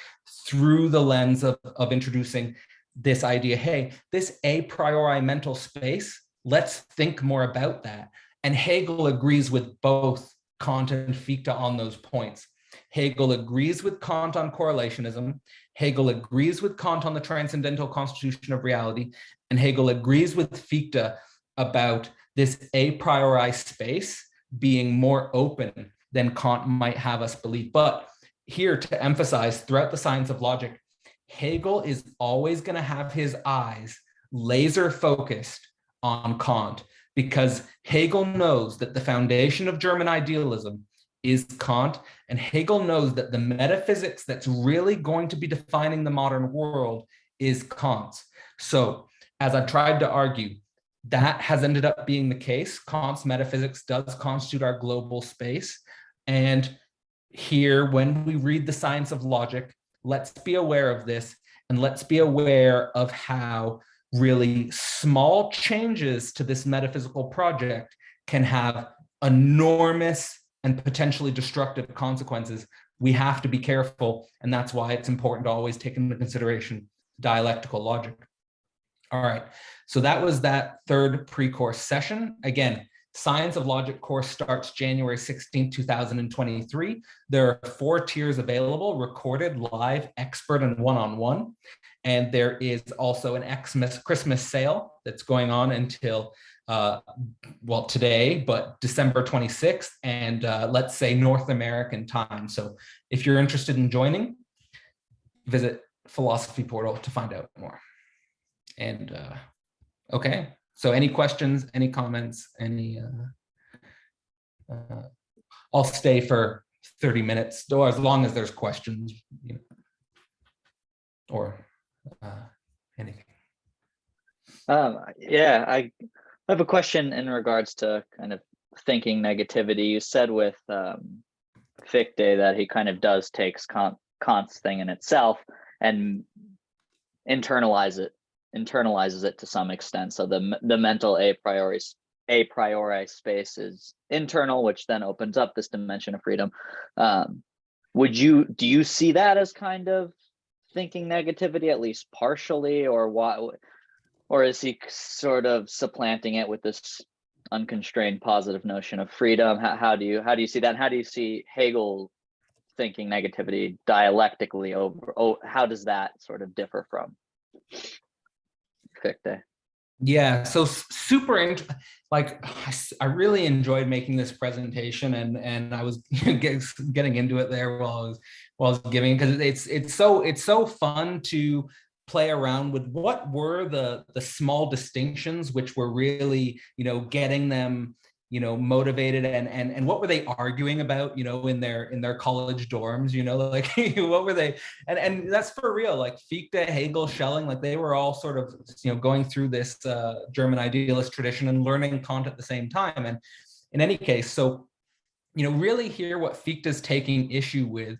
Speaker 1: through the lens of introducing this idea, hey, this a priori mental space, let's think more about that. And Hegel agrees with both Kant and Fichte on those points. Hegel agrees with Kant on correlationism. Hegel agrees with Kant on the transcendental constitution of reality. And Hegel agrees with Fichte about this a priori space being more open than Kant might have us believe. But here to emphasize, throughout the science of logic, Hegel is always going to have his eyes laser focused on Kant, because Hegel knows that the foundation of German idealism is Kant, and Hegel knows that the metaphysics that's really going to be defining the modern world is Kant's. So, as I've tried to argue, that has ended up being the case. Kant's metaphysics does constitute our global space. And here, when we read the science of logic, let's be aware of this, and let's be aware of how really small changes to this metaphysical project can have enormous and potentially destructive consequences. We have to be careful, and that's why it's important to always take into consideration dialectical logic. All right, so that was that third pre-course session. Again, Science of Logic course starts January 16, 2023. There are 4 tiers available: recorded, live, expert, and one-on-one. And there is also an Christmas sale that's going on until, well, today, but December 26th, and let's say North American time. So if you're interested in joining, visit Philosophy Portal to find out more. And okay. So any questions, any comments, any, I'll stay for 30 minutes, or as long as there's questions, you know, or anything.
Speaker 2: Yeah, I have a question in regards to kind of thinking negativity. You said with Fichte that he kind of does takes Kant's thing in itself and internalizes it to some extent. So the mental a priori space is internal, which then opens up this dimension of freedom. Do you see that as kind of thinking negativity, at least partially, or why, or is he sort of supplanting it with this unconstrained positive notion of freedom? How do you see that? And how do you see Hegel thinking negativity dialectically over? Oh, how does that sort of differ from Fichte?
Speaker 1: Yeah, so super like I really enjoyed making this presentation, and I was getting into it there while I was giving, because it's so fun to play around with what were the small distinctions which were really, you know, getting them, you know, motivated, and what were they arguing about, you know, in their college dorms, you know, like what were they, and that's for real, like Fichte, Hegel, Schelling, like they were all sort of, you know, going through this German idealist tradition and learning Kant at the same time. And in any case, so, you know, really here what Fichte is taking issue with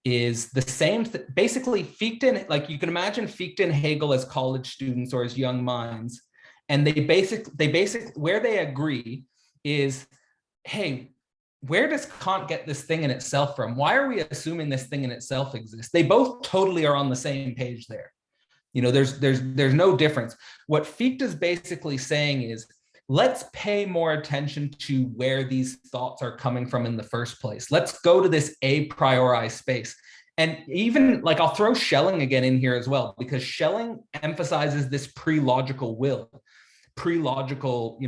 Speaker 1: is the same basically Fichte, like you can imagine Fichte and Hegel as college students or as young minds, and they basically where they agree is, hey, where does Kant get this thing in itself from? Why are we assuming this thing in itself exists? They both totally are on the same page there. You know, there's no difference. What Fichte is basically saying is, let's pay more attention to where these thoughts are coming from in the first place. Let's go to this a priori space. And even like, I'll throw Schelling again in here as well, because Schelling emphasizes this pre-logical will, pre-logical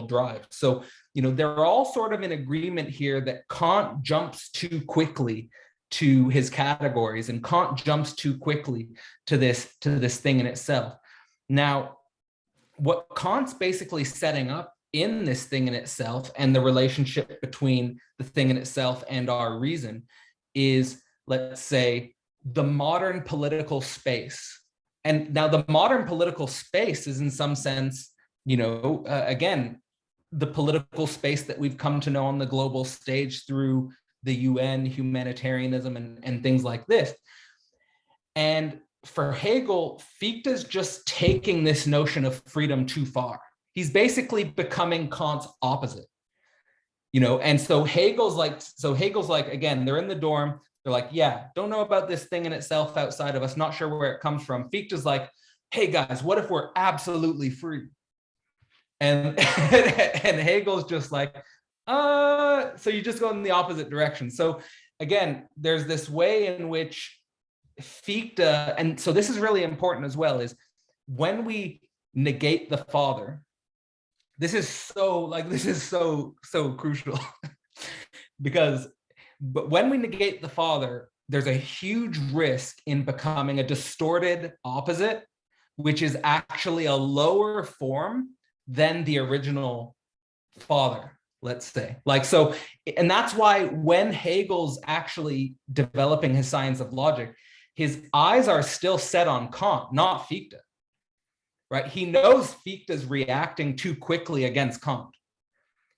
Speaker 1: drive. So, you know, they're all sort of in agreement here that Kant jumps too quickly to his categories, and Kant jumps too quickly to this thing in itself. Now, what Kant's basically setting up in this thing in itself, and the relationship between the thing in itself and our reason, is, let's say, the modern political space. And now the modern political space is in some sense, you know, again, the political space that we've come to know on the global stage through the UN, humanitarianism, and things like this. And for Hegel, Fichte's just taking this notion of freedom too far. He's basically becoming Kant's opposite, you know. And so Hegel's like, again, they're in the dorm. They're like, yeah, don't know about this thing in itself outside of us, not sure where it comes from. Fichte's like, hey guys, what if we're absolutely free? And and Hegel's just like, so you just go in the opposite direction. So again, there's this way in which Fichte, and so this is really important as well, is when we negate the father, this is so crucial because, but when we negate the father, there's a huge risk in becoming a distorted opposite, which is actually a lower form than the original father, let's say. Like, so, and that's why when Hegel's actually developing his science of logic, his eyes are still set on Kant, not Fichte, right? He knows Fichte's reacting too quickly against Kant.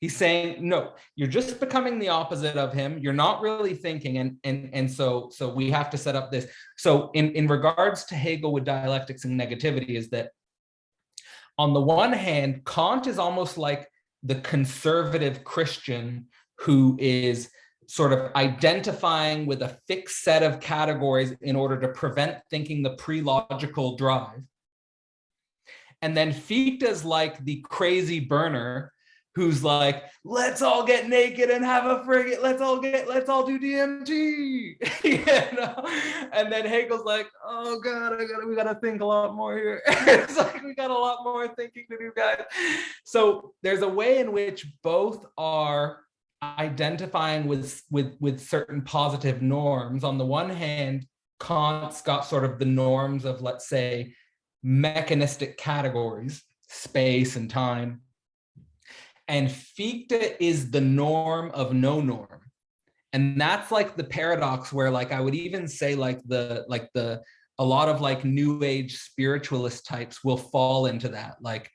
Speaker 1: He's saying, no, you're just becoming the opposite of him. You're not really thinking. And so we have to set up this. So in regards to Hegel with dialectics and negativity, is that on the one hand, Kant is almost like the conservative Christian who is sort of identifying with a fixed set of categories in order to prevent thinking the pre-logical drive. And then Fichte is like the crazy burner who's like, let's all get naked and have a frigate, let's all do DMT. And then Hegel's like, oh God, we gotta think a lot more here. It's like, we got a lot more thinking to do, guys. So there's a way in which both are identifying with certain positive norms. On the one hand, Kant's got sort of the norms of, let's say, mechanistic categories, space and time. And Fichte is the norm of no norm. And that's like the paradox where, like, I would even say like a lot of like new age spiritualist types will fall into that. Like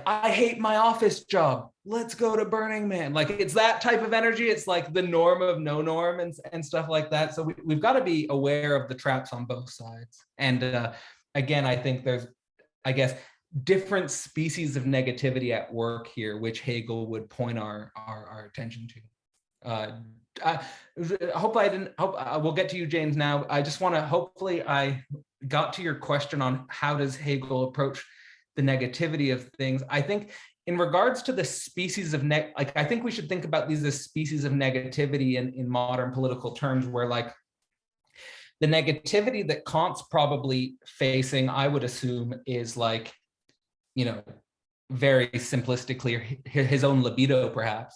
Speaker 1: I hate my office job, let's go to Burning Man. Like, it's that type of energy. It's like the norm of no norm and stuff like that. So we've got to be aware of the traps on both sides. And again, I think there's, I guess, different species of negativity at work here, which Hegel would point our attention to. I hope we'll get to you, James, now. I just want to, hopefully I got to your question on how does Hegel approach the negativity of things. I think in regards to the species of I think we should think about these as species of negativity in modern political terms, where like the negativity that Kant's probably facing, I would assume, is like, you know, very simplistically, his own libido, perhaps.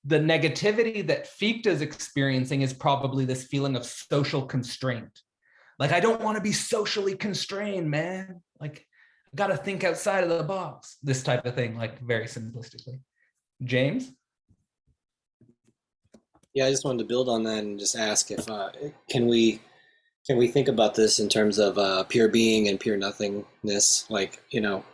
Speaker 1: The negativity that Fichte is experiencing is probably this feeling of social constraint. Like, I don't want to be socially constrained, man. Like, I got to think outside of the box, this type of thing, like very simplistically. James?
Speaker 3: Yeah, I just wanted to build on that and just ask if can we think about this in terms of pure being and pure nothingness, like, you know,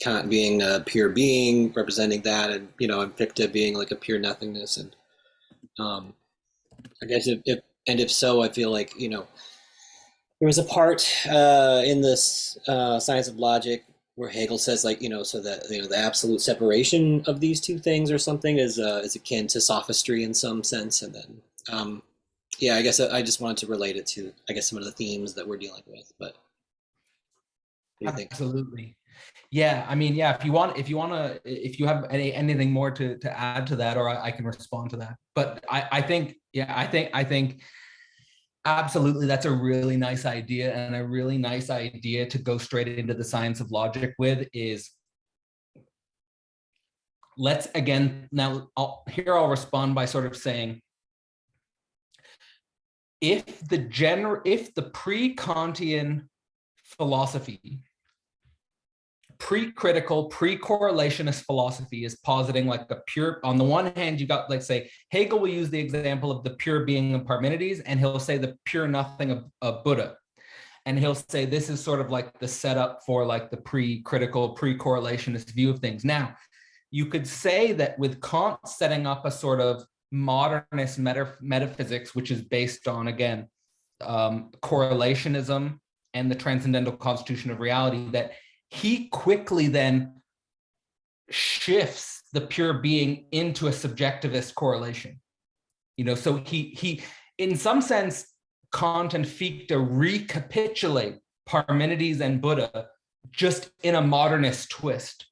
Speaker 3: Kant being a pure being, representing that, and, you know, and Fichte being like a pure nothingness. And I guess if so, I feel like, you know, there was a part in this Science of Logic where Hegel says, like, you know, so that, you know, the absolute separation of these two things or something is akin to sophistry in some sense. And then, yeah, I guess I just wanted to relate it to, I guess, some of the themes that we're dealing with. But what do you think?
Speaker 1: Absolutely. Yeah, I mean, yeah, if you have anything more to add to that, or I can respond to that. But I think absolutely, that's a really nice idea, and a really nice idea to go straight into the Science of Logic with is, let's again, now I'll respond by sort of saying, if the pre-Kantian philosophy, pre-critical, pre-correlationist philosophy is positing like a pure, on the one hand, you got, like, say, Hegel will use the example of the pure being of Parmenides, and he'll say the pure nothing of Buddha. And he'll say this is sort of like the setup for like the pre-critical, pre-correlationist view of things. Now, you could say that with Kant setting up a sort of modernist metaphysics, which is based on, again, correlationism and the transcendental constitution of reality, that he quickly then shifts the pure being into a subjectivist correlation. You know, so he in some sense, Kant and Fichte recapitulate Parmenides and Buddha just in a modernist twist.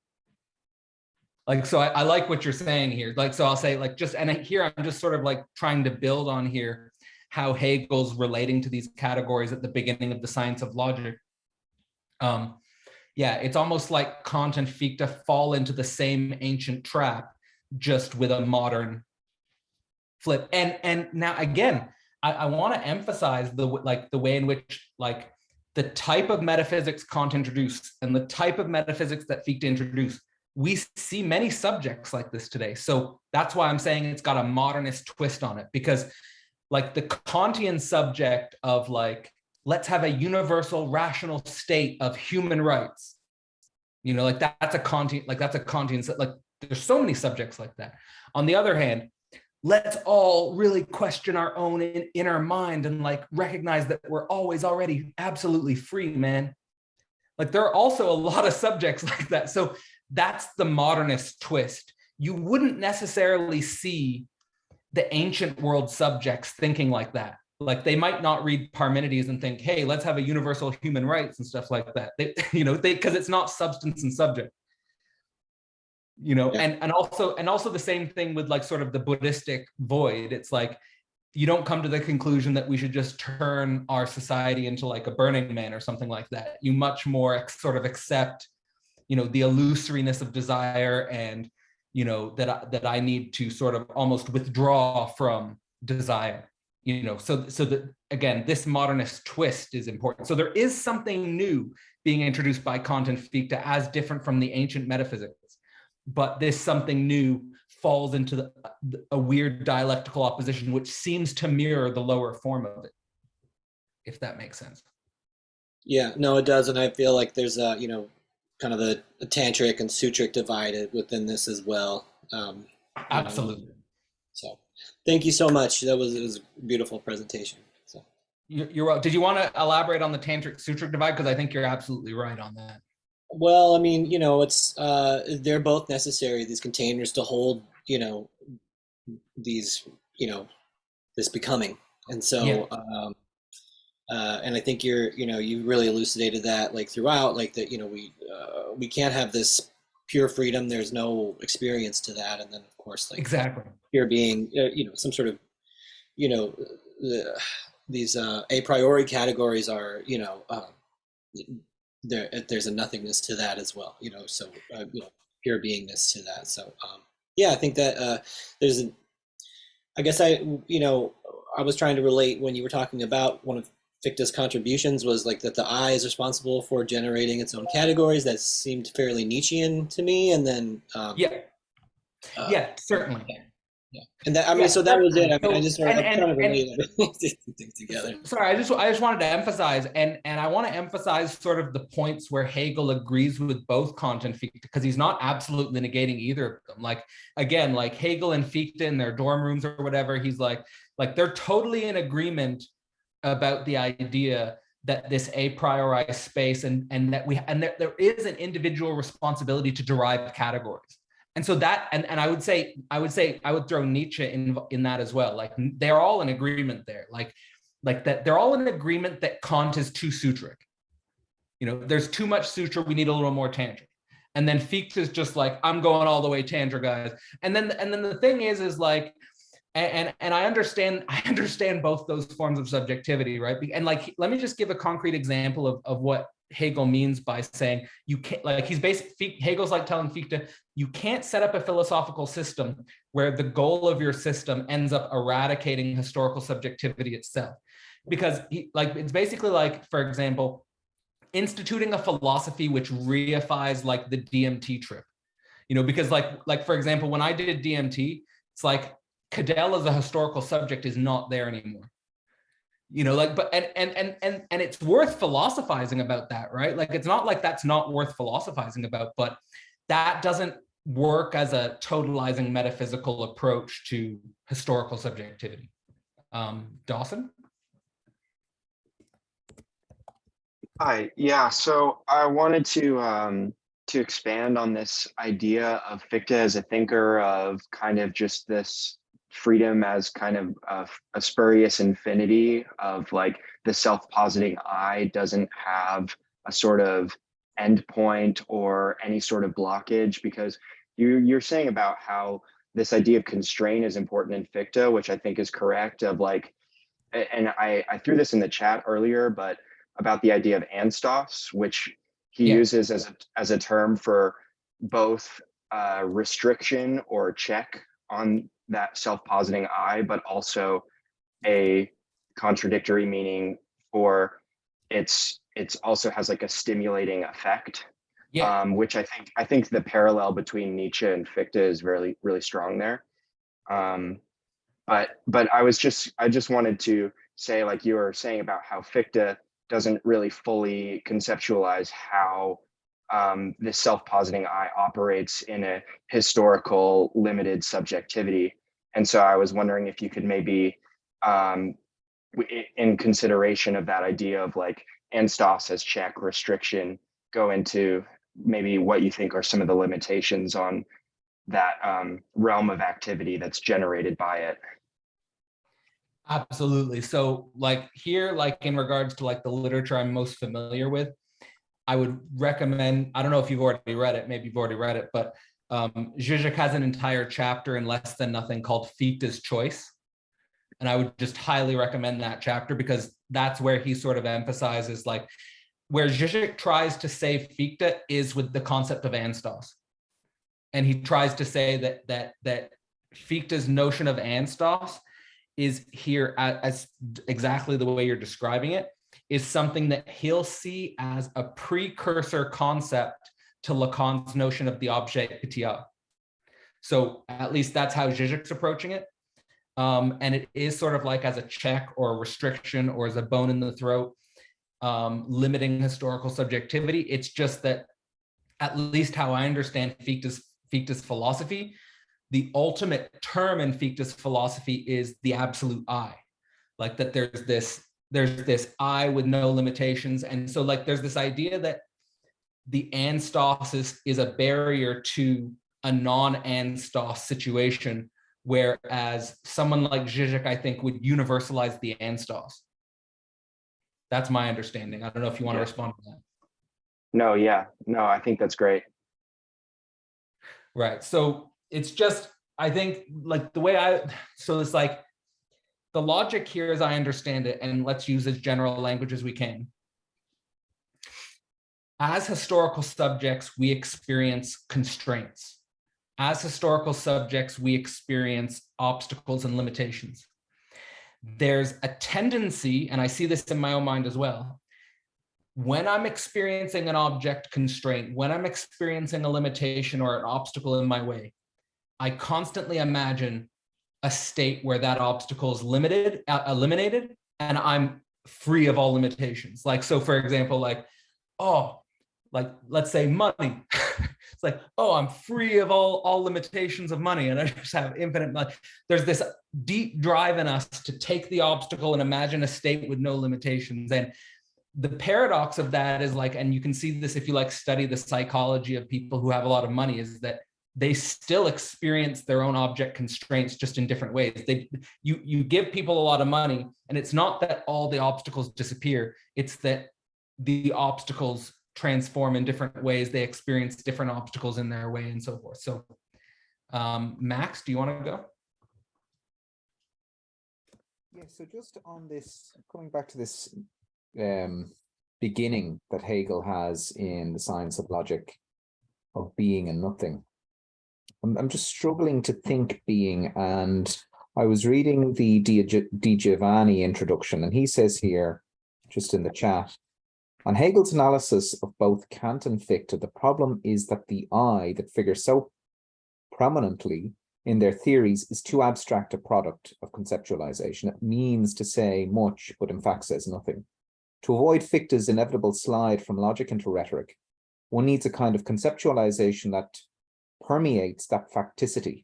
Speaker 1: Like, so I like what you're saying here. Like, so I'll say, like, just, and here I'm just sort of like trying to build on here how Hegel's relating to these categories at the beginning of the Science of Logic. Yeah, it's almost like Kant and Fichte fall into the same ancient trap, just with a modern flip. And now again, I want to emphasize the way in which, like, the type of metaphysics Kant introduced and the type of metaphysics that Fichte introduced, we see many subjects like this today. So that's why I'm saying it's got a modernist twist on it, because like the Kantian subject of like, let's have a universal rational state of human rights. You know, like that's a Kantian, like there's so many subjects like that. On the other hand, let's all really question our own inner mind and like recognize that we're always already absolutely free, man. Like there are also a lot of subjects like that. So that's the modernist twist. You wouldn't necessarily see the ancient world subjects thinking like that. Like they might not read Parmenides and think, hey, let's have a universal human rights and stuff like that. Because it's not substance and subject.
Speaker 3: Yeah.
Speaker 1: and also the same thing with like sort of the Buddhistic void. It's like, you don't come to the conclusion that we should just turn our society into like a Burning Man or something like that. You much more sort of accept, the illusoriness of desire, and, that I need to sort of almost withdraw from desire, so that, again, this modernist twist is important. So there is something new being introduced by Kant and Fichte as different from the ancient metaphysics, but this something new falls into a weird dialectical opposition, which seems to mirror the lower form of it, if that makes sense.
Speaker 3: Yeah, no, it does, and I feel like there's a kind of a tantric and sutric divide within this as well.
Speaker 1: Absolutely.
Speaker 3: So, thank you so much. It was a beautiful presentation. So,
Speaker 1: you're well. Did you want to elaborate on the tantric sutric divide? Because I think you're absolutely right on that.
Speaker 3: well, I mean, it's they're both necessary, these containers to hold, these, this becoming, and so.
Speaker 1: Yeah.
Speaker 3: And I think you really elucidated that like throughout, like that, we can't have this pure freedom. There's no experience to that. And then of course, like
Speaker 1: Exactly.
Speaker 3: pure being, some sort of, these a priori categories are, there's a nothingness to that as well, so, pure beingness to that. So, yeah, I think that I guess I was trying to relate when you were talking about one of Fichte's contributions was like that the I is responsible for generating its own categories. That seemed fairly Nietzschean to me. And then
Speaker 1: yeah, certainly.
Speaker 3: Yeah, and that so that was it. I mean, I just sort of kind of related things together.
Speaker 1: Sorry, I just wanted to emphasize, and I want to emphasize sort of the points where Hegel agrees with both Kant and Fichte, because he's not absolutely negating either of them. Like, again, like Hegel and Fichte in their dorm rooms or whatever, he's like they're totally in agreement about the idea that this a priori space and that there is an individual responsibility to derive categories. And so that, and I would throw Nietzsche in that as well. Like, they're all in agreement there. Like that they're all in agreement that Kant is too sutric. There's too much sutra. We need a little more tantric. And then Fichte is just like, I'm going all the way tantra, guys. And then the thing is like, and I understand both those forms of subjectivity, right? And like, let me just give a concrete example of what Hegel means by saying you can't, like, Hegel's like telling Fichte, you can't set up a philosophical system where the goal of your system ends up eradicating historical subjectivity itself. Because it's basically like, for example, instituting a philosophy which reifies like the DMT trip, because like for example, when I did DMT, it's like Cadell as a historical subject is not there anymore. But and it's worth philosophizing about that, right? Like, it's not like that's not worth philosophizing about, but that doesn't work as a totalizing metaphysical approach to historical subjectivity. Dawson?
Speaker 4: Hi, yeah, so I wanted to expand on this idea of Fichte as a thinker of kind of just this freedom as kind of a spurious infinity of like the self-positing I doesn't have a sort of endpoint or any sort of blockage, because you're saying about how this idea of constraint is important in Fichte, which I think is correct, of like, and I threw this in the chat earlier, but about the idea of anstos, which he uses as a term for both restriction or check on that self-positing I, but also a contradictory meaning for it's also has like a stimulating effect, which I think the parallel between Nietzsche and Fichte is really, really strong there. But I just wanted to say, like you were saying about how Fichte doesn't really fully conceptualize how this self-positing I operates in a historical limited subjectivity. And so I was wondering if you could maybe, in consideration of that idea of like anstos as check, restriction, go into maybe what you think are some of the limitations on that realm of activity that's generated by it.
Speaker 1: Absolutely. So like here, like in regards to like the literature I'm most familiar with, I would recommend, I don't know if you've already read it, maybe you've already read it, but Zizek has an entire chapter in Less Than Nothing called Fichte's Choice. And I would just highly recommend that chapter, because that's where he sort of emphasizes, like, where Zizek tries to save Fichte is with the concept of Anstos. And he tries to say that Fichte's notion of Anstos is here as exactly the way you're describing it, is something that he'll see as a precursor concept to Lacan's notion of the objet petit. So at least that's how Zizek's approaching it. And it is sort of like as a check or a restriction or as a bone in the throat, limiting historical subjectivity. It's just that, at least how I understand Fichte's philosophy, the ultimate term in Fichte's philosophy is the absolute I. Like that there's this I with no limitations. And so like there's this idea that the Anstos is a barrier to a non-Anstos situation, whereas someone like Zizek, I think, would universalize the Anstos. That's my understanding. I don't know if you want to respond to that.
Speaker 4: No, yeah, no, I think that's great.
Speaker 1: Right. So it's just, I think, like the way so it's like the logic here as I understand it, and let's use as general language as we can. As historical subjects, we experience constraints. As historical subjects, we experience obstacles and limitations. There's a tendency, and I see this in my own mind as well, when I'm experiencing an object constraint, when I'm experiencing a limitation or an obstacle in my way, I constantly imagine a state where that obstacle is eliminated, and I'm free of all limitations. Like, so for example, like, oh, like, let's say money. It's like, oh, I'm free of all limitations of money, and I just have infinite money. There's this deep drive in us to take the obstacle and imagine a state with no limitations. And the paradox of that is like, and you can see this if you like study the psychology of people who have a lot of money, is that they still experience their own object constraints, just in different ways. You give people a lot of money, and it's not that all the obstacles disappear, it's that the obstacles transform in different ways. They experience different obstacles in their way and so forth. So Max, do you want to go?
Speaker 5: Yeah, so just on this, coming back to this beginning that Hegel has in the science of logic of being and nothing. I'm just struggling to think being, and I was reading the Di Giovanni introduction, and he says here, just in the chat, on Hegel's analysis of both Kant and Fichte, the problem is that the I that figures so prominently in their theories is too abstract a product of conceptualization. It means to say much, but in fact says nothing. To avoid Fichte's inevitable slide from logic into rhetoric, one needs a kind of conceptualization that permeates that facticity.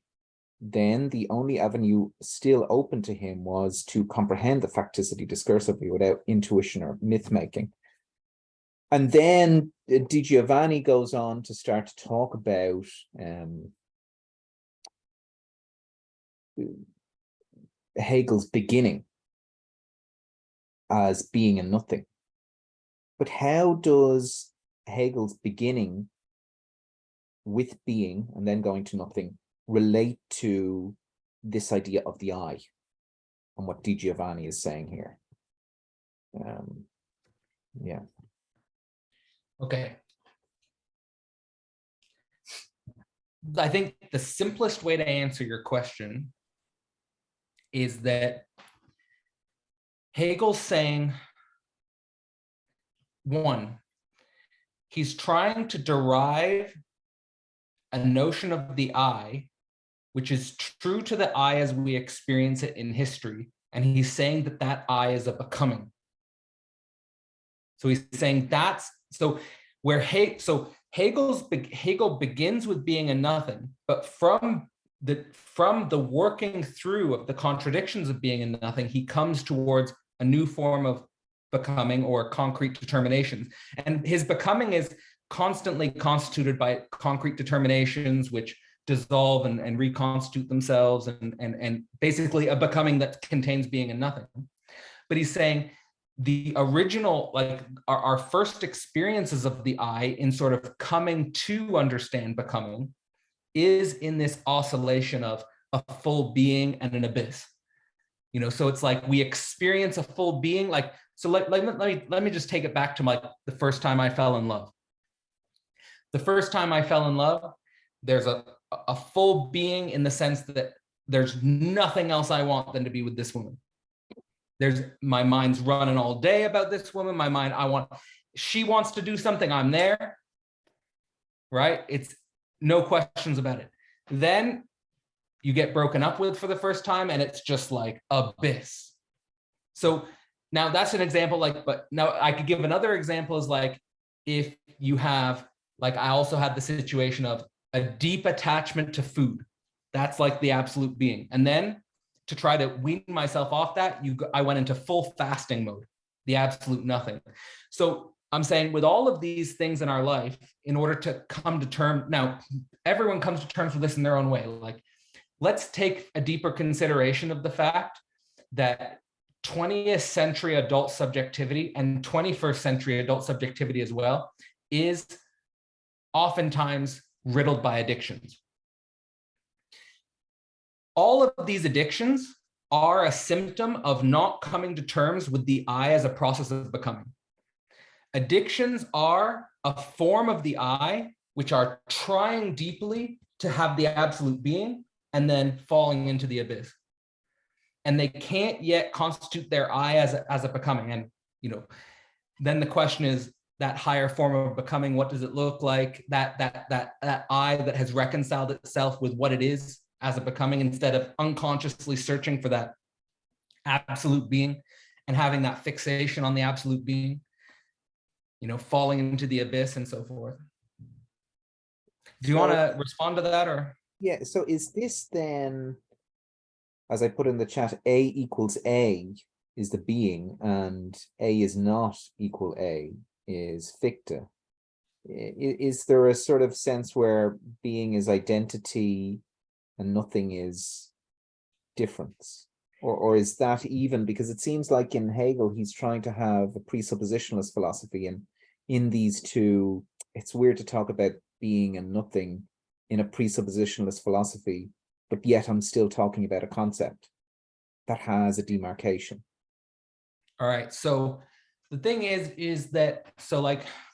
Speaker 5: Then the only avenue still open to him was to comprehend the facticity discursively without intuition or myth-making. And then Di Giovanni goes on to start to talk about Hegel's beginning as being and nothing. But how does Hegel's beginning with being and then going to nothing relate to this idea of the I and what Di Giovanni is saying here? Yeah.
Speaker 1: Okay. I think the simplest way to answer your question is that Hegel's saying, one, he's trying to derive a notion of the I, which is true to the I as we experience it in history. And he's saying that that I is a becoming. So he's saying that's, so where Hegel begins with being a nothing, but from the working through of the contradictions of being and nothing, he comes towards a new form of becoming or concrete determinations. And his becoming is constantly constituted by concrete determinations which dissolve and reconstitute themselves, and basically a becoming that contains being and nothing. But he's saying the original, like our first experiences of the I in sort of coming to understand becoming is in this oscillation of a full being and an abyss. So it's like we experience a full being, like, so let me just take it back to the first time I fell in love. The first time I fell in love, there's a full being in the sense that there's nothing else I want than to be with this woman. My mind's running all day about this woman. She wants to do something, I'm there, right? It's no questions about it. Then you get broken up with for the first time and it's just like abyss. So now that's an example, but now I could give another example is if you have, I also had the situation of a deep attachment to food. That's like the absolute being. And then to try to wean myself off that, I went into full fasting mode, the absolute nothing. So I'm saying with all of these things in our life, in order to come to terms, now everyone comes to terms with this in their own way. Let's take a deeper consideration of the fact that 20th century adult subjectivity and 21st century adult subjectivity as well is oftentimes riddled by addictions. All of these addictions are a symptom of not coming to terms with the I as a process of becoming. Addictions are a form of the I, which are trying deeply to have the absolute being and then falling into the abyss. And they can't yet constitute their I as a becoming. And, then the question is, that higher form of becoming, what does it look like? That I that has reconciled itself with what it is as a becoming, instead of unconsciously searching for that absolute being and having that fixation on the absolute being, falling into the abyss and so forth. Do you want to respond to that, or?
Speaker 5: Yeah, so is this then, as I put in the chat, A equals A is the being and A is not equal A is Fichte? Is there a sort of sense where being is identity and nothing is difference? Or is that even, because it seems like in Hegel, he's trying to have a presuppositionalist philosophy, and in these two, it's weird to talk about being and nothing in a presuppositionalist philosophy, but yet I'm still talking about a concept that has a demarcation.
Speaker 1: All right, so the thing is that,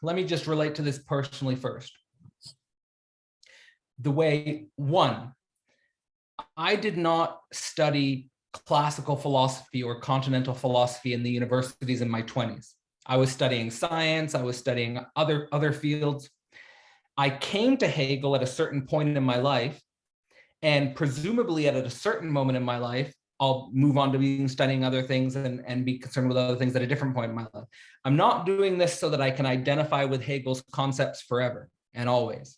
Speaker 1: let me just relate to this personally first. I did not study classical philosophy or continental philosophy in the universities in my 20s. I was studying science, I was studying other fields. I came to Hegel at a certain point in my life, and presumably at a certain moment in my life, I'll move on to studying other things and be concerned with other things at a different point in my life. I'm not doing this so that I can identify with Hegel's concepts forever and always.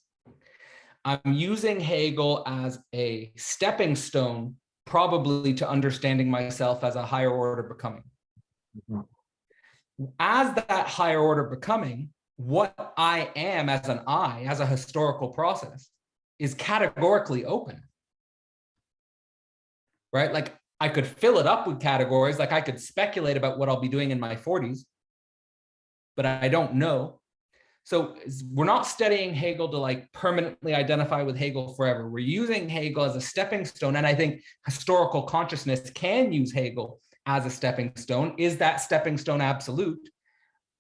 Speaker 1: I'm using Hegel as a stepping stone, probably to understanding myself as a higher order becoming. As that higher order becoming, what I am as an I, as a historical process, is categorically open. Right? I could fill it up with categories, I could speculate about what I'll be doing in my 40s, but I don't know. So we're not studying Hegel to permanently identify with Hegel forever. We're using Hegel as a stepping stone. And I think historical consciousness can use Hegel as a stepping stone. Is that stepping stone absolute?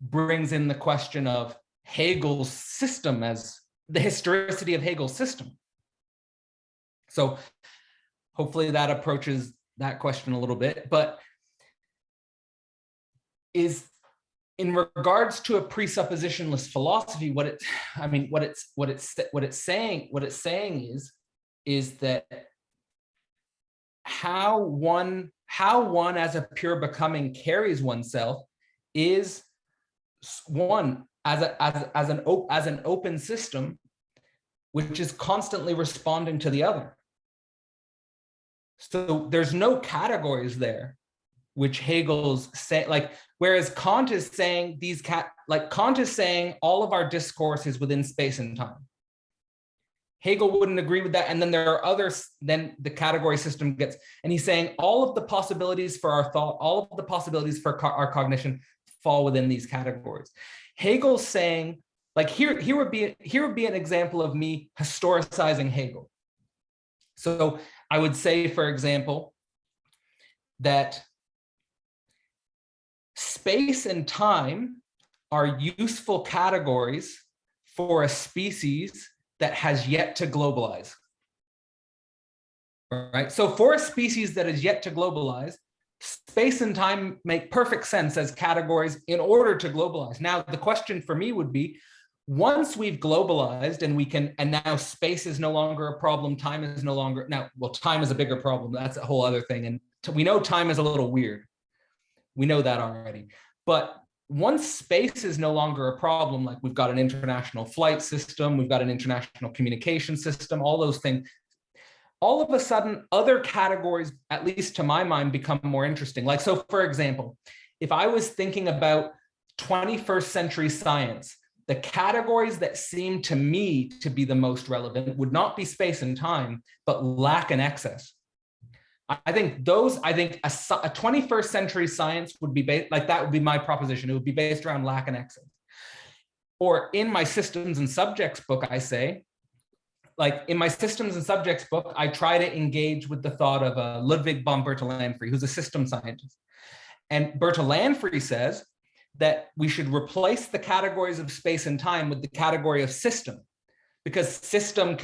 Speaker 1: Brings in the question of Hegel's system, as the historicity of Hegel's system. So hopefully that approaches that question a little bit, but is in regards to a presuppositionalist philosophy, what it's saying is that how one as a pure becoming carries oneself is one as an open system, which is constantly responding to the other. So there's no categories there, which Hegel's saying, whereas Kant is saying Kant is saying all of our discourse is within space and time. Hegel wouldn't agree with that. And then there are others, then the category system gets, and he's saying all of the possibilities for our thought, all of the possibilities for our cognition fall within these categories. Hegel's saying, here would be an example of me historicizing Hegel. So I would say, for example, that space and time are useful categories for a species that has yet to globalize. Right? So for a species that is yet to globalize, space and time make perfect sense as categories in order to globalize. Now, the question for me would be, once we've globalized and now space is no longer a problem, time is no longer, now, well, time is a bigger problem. That's a whole other thing. And we know time is a little weird. We know that already. But once space is no longer a problem, like we've got an international flight system, we've got an international communication system, all those things, all of a sudden, other categories, at least to my mind, become more interesting. Like, so for example, if I was thinking about 21st century science, the categories that seem to me to be the most relevant would not be space and time, but lack and excess. I think a 21st century science would be based, like that would be my proposition. It would be based around lack and excess. Or in my systems and subjects book, I say, like in my systems and subjects book, I try to engage with the thought of Ludwig von Bertalanffy, who's a system scientist. And Bertalanffy says that we should replace the categories of space and time with the category of system, because system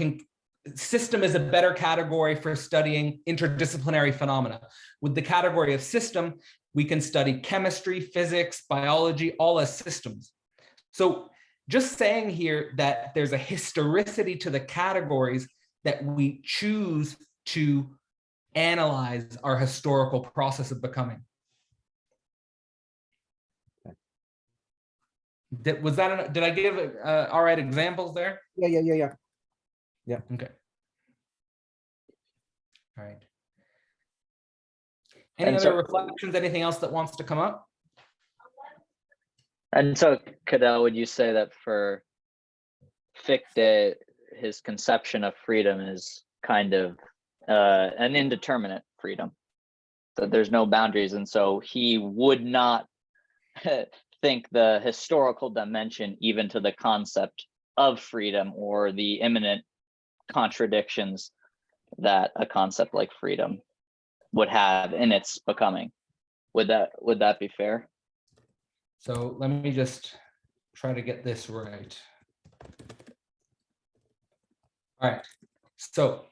Speaker 1: is a better category for studying interdisciplinary phenomena. With the category of system, we can study chemistry, physics, biology, all as systems. So just saying here that there's a historicity to the categories that we choose to analyze our historical process of becoming. Did I give all right examples there?
Speaker 5: Yeah.
Speaker 1: Okay. All right. Any other reflections? Anything else that wants to come up?
Speaker 2: And so, Cadell, would you say that for Fichte, his conception of freedom is kind of an indeterminate freedom, that there's no boundaries, and so he would not think the historical dimension even to the concept of freedom or the imminent contradictions that a concept like freedom would have in its becoming. Would that be fair?
Speaker 1: So let me just try to get this right. All right, so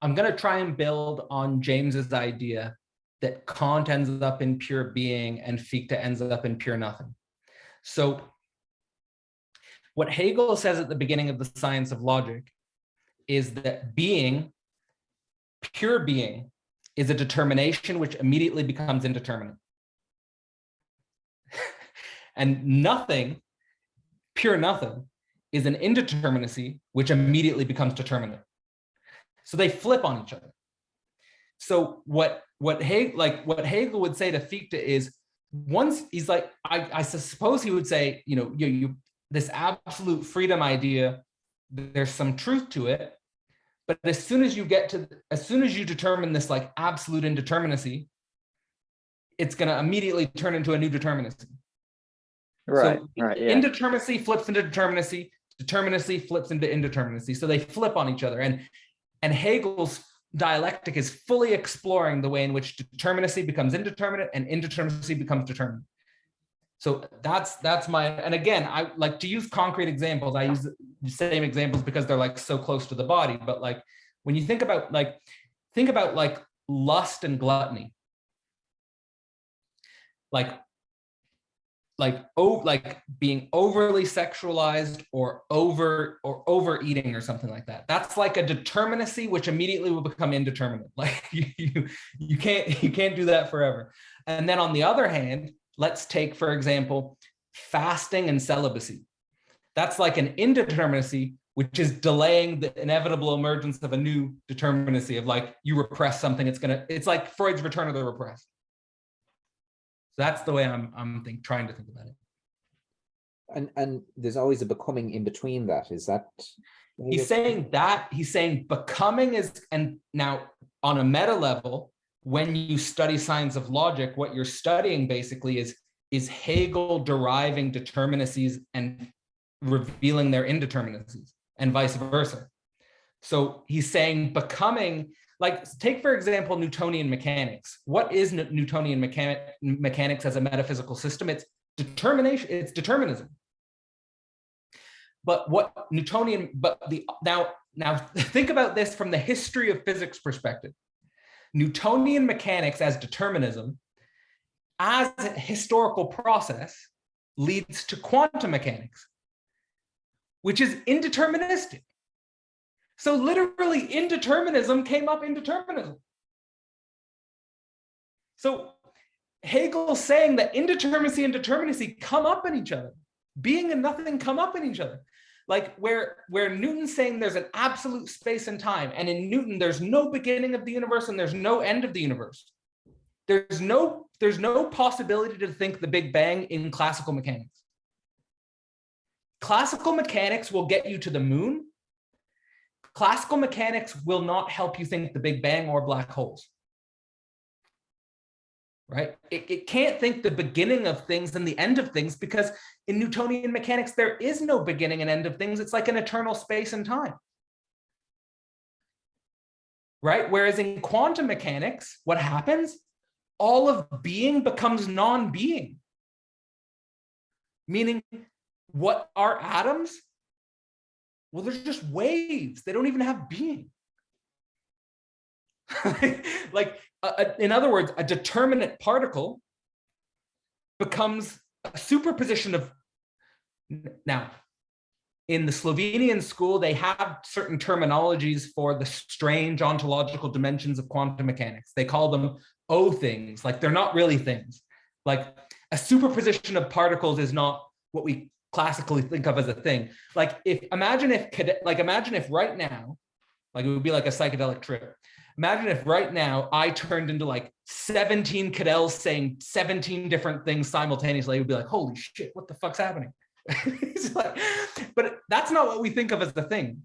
Speaker 1: I'm going to try and build on James's idea that Kant ends up in pure being and Fichte ends up in pure nothing. So what Hegel says at the beginning of the science of logic is that being, pure being, is a determination which immediately becomes indeterminate. And nothing, pure nothing, is an indeterminacy which immediately becomes determinate. So they flip on each other. So what Hegel would say to Fichte is, once he's like, I suppose he would say, this absolute freedom idea, there's some truth to it, but as soon as you determine this like absolute indeterminacy, it's going to immediately turn into a new determinacy.
Speaker 2: Right.
Speaker 1: So
Speaker 2: right. Yeah.
Speaker 1: Indeterminacy flips into determinacy, determinacy flips into indeterminacy. So they flip on each other. And Hegel's dialectic is fully exploring the way in which determinacy becomes indeterminate and indeterminacy becomes determinate. So that's my, and again, I like to use concrete examples. I use the same examples because they're like so close to the body. But like when you think about lust and gluttony, like being overly sexualized or overeating or something like that. That's like a determinacy which immediately will become indeterminate. Like you can't do that forever. And then on the other hand, let's take, for example, fasting and celibacy. That's like an indeterminacy, which is delaying the inevitable emergence of a new determinacy of like, you repress something, it's like Freud's return of the repressed. So that's the way I'm trying to think about it.
Speaker 5: And there's always a becoming in between that. Is that?
Speaker 1: He's saying becoming is, and now on a meta level, when you study science of logic, what you're studying basically is Hegel deriving determinacies and revealing their indeterminacies and vice versa. So he's saying becoming, like, take for example, Newtonian mechanics. What is Newtonian mechanics as a metaphysical system? It's determination, it's determinism. But what Newtonian, now think about this from the history of physics perspective. Newtonian mechanics as determinism, as a historical process, leads to quantum mechanics, which is indeterministic. So literally indeterminism came up in determinism. So Hegel's saying that indeterminacy and determinacy come up in each other. Being and nothing come up in each other. Like where Newton's saying there's an absolute space and time, and in Newton there's no beginning of the universe and there's no end of the universe. There's no possibility to think the Big Bang in classical mechanics. Classical mechanics will get you to the moon. Classical mechanics will not help you think the Big Bang or black holes. Right? It can't think the beginning of things and the end of things, because in Newtonian mechanics, there is no beginning and end of things. It's like an eternal space and time. Right? Whereas in quantum mechanics, what happens? All of being becomes non-being. Meaning, what are atoms? Well, they're just waves. They don't even have being. In other words, a determinate particle becomes a superposition of. Now, in the Slovenian school, they have certain terminologies for the strange ontological dimensions of quantum mechanics. They call them O things, like they're not really things. Like a superposition of particles is not what we classically think of as a thing. Imagine if right now, like it would be like a psychedelic trip. Imagine if right now I turned into like 17 Cadells saying 17 different things simultaneously. It would be like, holy shit, what the fuck's happening? But that's not what we think of as the thing.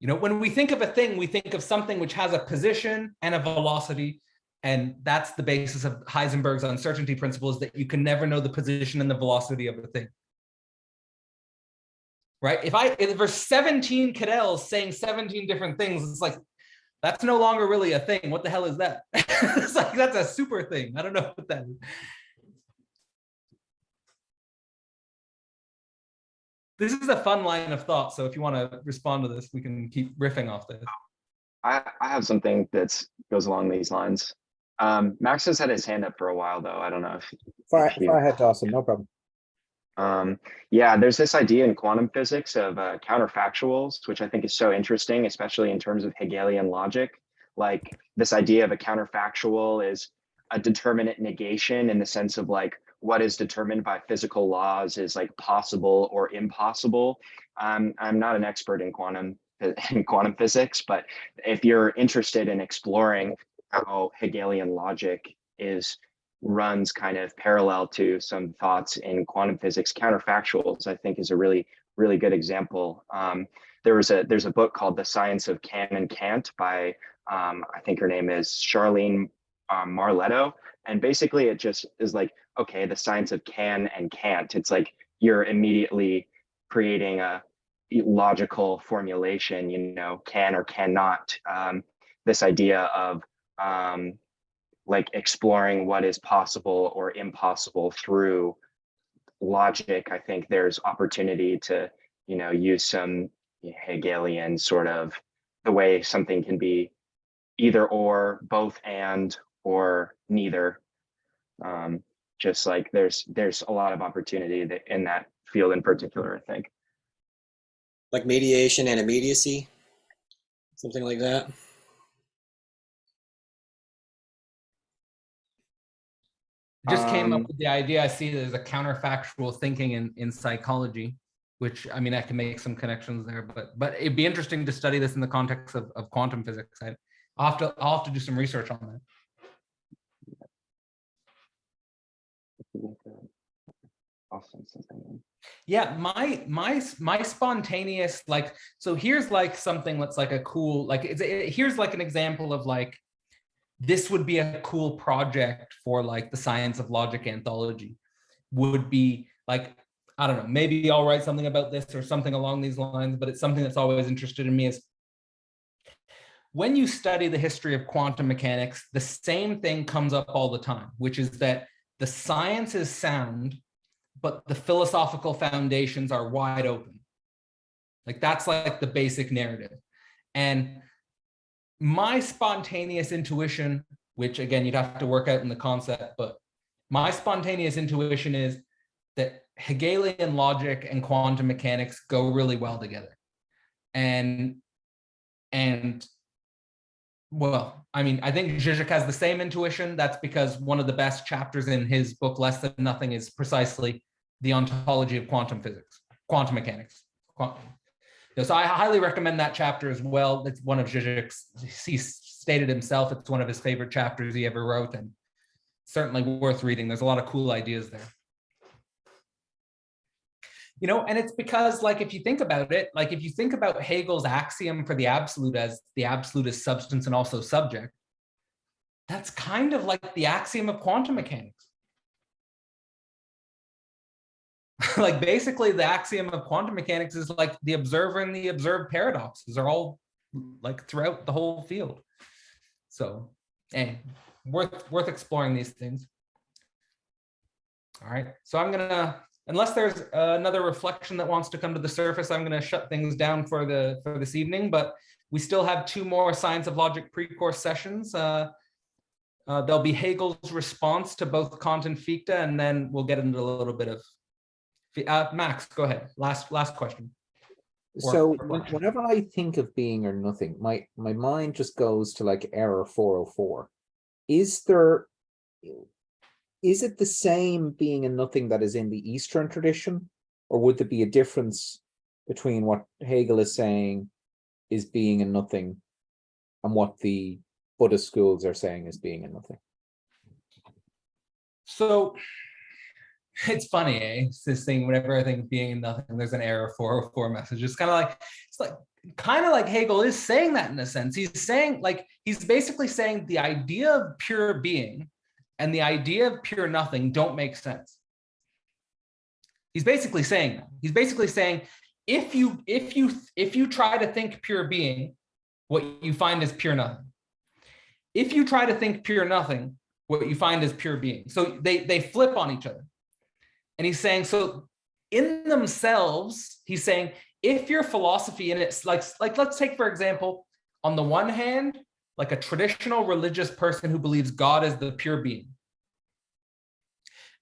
Speaker 1: You know, when we think of a thing, we think of something which has a position and a velocity. And that's the basis of Heisenberg's uncertainty principle, is that you can never know the position and the velocity of a thing. Right? If there's 17 Cadells saying 17 different things, it's like, that's no longer really a thing. What the hell is that? It's like, that's a super thing. I don't know what that is. This is a fun line of thought. So if you want to respond to this, we can keep riffing off this.
Speaker 4: I have something that goes along these lines. Max has had his hand up for a while, though. I don't know if
Speaker 5: Fire ahead, Dawson, no problem.
Speaker 4: Yeah, there's this idea in quantum physics of counterfactuals, which I think is so interesting, especially in terms of Hegelian logic. Like this idea of a counterfactual is a determinate negation, in the sense of like what is determined by physical laws is like possible or impossible. I'm not an expert in quantum physics, but if you're interested in exploring how Hegelian logic runs kind of parallel to some thoughts in quantum physics, counterfactuals, I think, is a really, really good example. There's a book called The Science of Can and Kant by, I think her name is Charlene Marletto. And basically it just is like, okay, the science of can and can't. It's like you're immediately creating a logical formulation, you know, can or cannot. This idea of like exploring what is possible or impossible through logic. I think there's opportunity to, you know, use some Hegelian sort of the way something can be either or, both and, or neither. Just like there's a lot of opportunity in that field in particular, I think.
Speaker 3: Like mediation and immediacy, something like that.
Speaker 1: Just came up with the idea. I see there's a counterfactual thinking in psychology, which, I mean, I can make some connections there, but it'd be interesting to study this in the context of quantum physics. I'll have to do some research on that. Yeah, my spontaneous, like, so here's like something that's like a cool, like here's like an example of like, this would be a cool project for like the Science of Logic anthology, would be like I don't know, maybe I'll write something about this or something along these lines, but it's something that's always interested in me is when you study the history of quantum mechanics, the same thing comes up all the time, which is that the science is sound, but the philosophical foundations are wide open. Like that's like the basic narrative. And my spontaneous intuition, which again, you'd have to work out in the concept, but my spontaneous intuition is that Hegelian logic and quantum mechanics go really well together. And well, I mean, I think Zizek has the same intuition. That's because one of the best chapters in his book, Less Than Nothing, is precisely the ontology of quantum physics, quantum mechanics. So I highly recommend that chapter as well. It's one of Zizek's, he stated himself, it's one of his favorite chapters he ever wrote, and certainly worth reading. There's a lot of cool ideas there. You know, and it's because, like, if you think about it, like if you think about Hegel's axiom for the absolute as the absolute is substance and also subject, that's kind of like the axiom of quantum mechanics. Like basically the axiom of quantum mechanics is like the observer and the observed paradoxes are all like throughout the whole field. So, hey, worth exploring these things. All right, so I'm gonna, unless there's another reflection that wants to come to the surface, I'm going to shut things down for this evening. But we still have 2 more Science of Logic pre-course sessions. There'll be Hegel's response to both Kant and Fichte, and then we'll get into a little bit of Max. Go ahead. Last question.
Speaker 5: So whenever I think of being or nothing, my mind just goes to like error 404. Is it the same being and nothing that is in the Eastern tradition, or would there be a difference between what Hegel is saying is being and nothing and what the Buddhist schools are saying is being and nothing?
Speaker 1: So it's funny, eh? It's this thing, whenever I think of being and nothing, there's an error 404 message. It's kind of like Hegel is saying that in a sense. He's saying, like, he's basically saying the idea of pure being and the idea of pure nothing don't make sense. He's basically saying that. He's basically saying, if you try to think pure being, what you find is pure nothing. If you try to think pure nothing, what you find is pure being. So they flip on each other. And he's saying, so in themselves, he's saying, if your philosophy in it's like let's take, for example, on the one hand, like a traditional religious person who believes God is the pure being.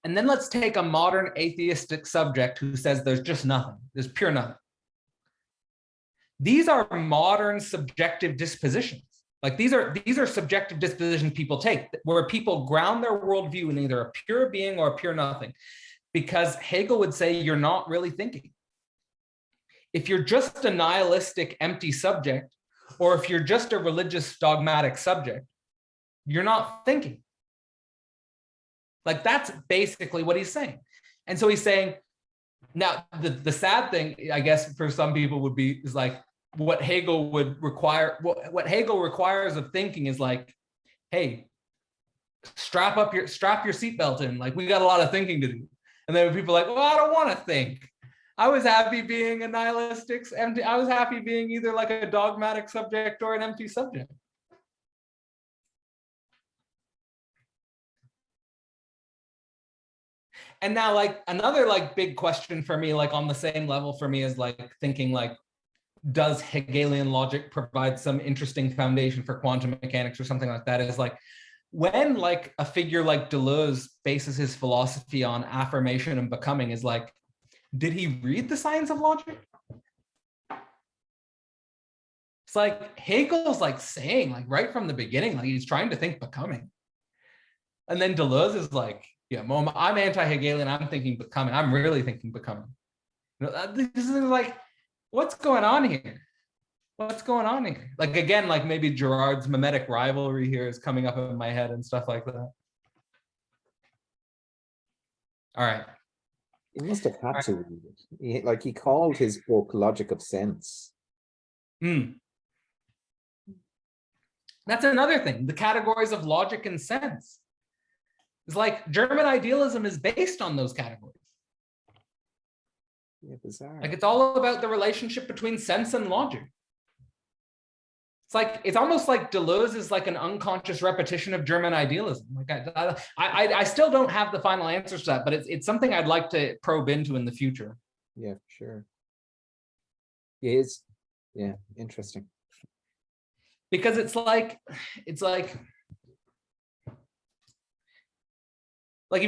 Speaker 1: And then let's take a modern atheistic subject who says there's just nothing, there's pure nothing. These are modern subjective dispositions. Like these are subjective dispositions people take, where people ground their worldview in either a pure being or a pure nothing. Because Hegel would say you're not really thinking. If you're just a nihilistic, empty subject, or if you're just a religious, dogmatic subject, you're not thinking. Like that's basically what he's saying. And so he's saying, now the sad thing, I guess, for some people would be, is like what Hegel would require, what Hegel requires of thinking is like, hey, strap your seatbelt in. Like we got a lot of thinking to do. And then people are like, well, I don't want to think. I was happy being a nihilistic, empty. I was happy being either like a dogmatic subject or an empty subject. And now, like another like big question for me, like on the same level for me, is like thinking like, does Hegelian logic provide some interesting foundation for quantum mechanics or something like that? Is like, when like a figure like Deleuze bases his philosophy on affirmation and becoming, is like, did he read the Science of Logic? It's like Hegel's like saying, like right from the beginning, like he's trying to think becoming. And then Deleuze is like, yeah, I'm anti-Hegelian, I'm thinking becoming, I'm really thinking becoming. You know, this is like, what's going on here? What's going on here? Like, again, like maybe Girard's mimetic rivalry here is coming up in my head and stuff like that. All right.
Speaker 5: He must have had to read it. He called his book Logic of Sense.
Speaker 1: That's another thing. The categories of logic and sense. It's like German idealism is based on those categories.
Speaker 5: Yeah, bizarre.
Speaker 1: Like it's all about the relationship between sense and logic. It's almost like Deleuze is like an unconscious repetition of German idealism. Like I still don't have the final answers to that, but it's something I'd like to probe into in the future.
Speaker 5: Yeah, for sure. It is. Yeah, interesting.
Speaker 1: Because it's like if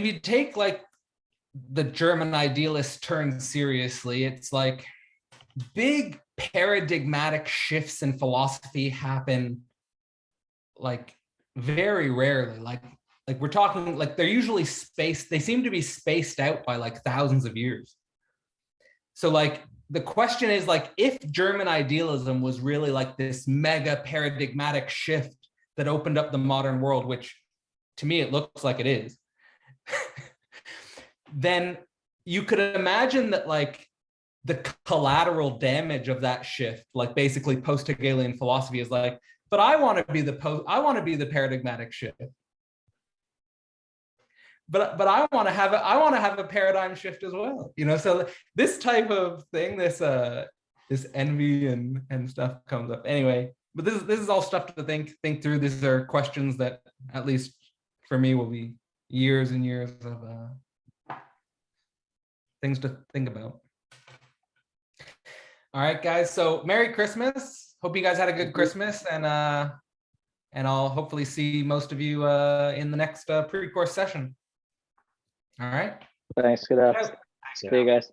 Speaker 1: you take like the German idealist turn seriously, it's like big paradigmatic shifts in philosophy happen like very rarely. Like we're talking like they're usually spaced, they seem to be spaced out by like thousands of years. So like the question is like, if German idealism was really like this mega paradigmatic shift that opened up the modern world, which to me it looks like it is, then you could imagine that like the collateral damage of that shift, like basically post-Hegelian philosophy is like, but I want to be the paradigmatic shift. But I want to have a paradigm shift as well, you know. So this type of thing, this envy and stuff comes up anyway. But this is all stuff to think through. These are questions that, at least for me, will be years and years of things to think about. All right, guys. So Merry Christmas. Hope you guys had a good Christmas, and I'll hopefully see most of you in the next pre-course session. All right.
Speaker 2: Thanks. Good. See you guys.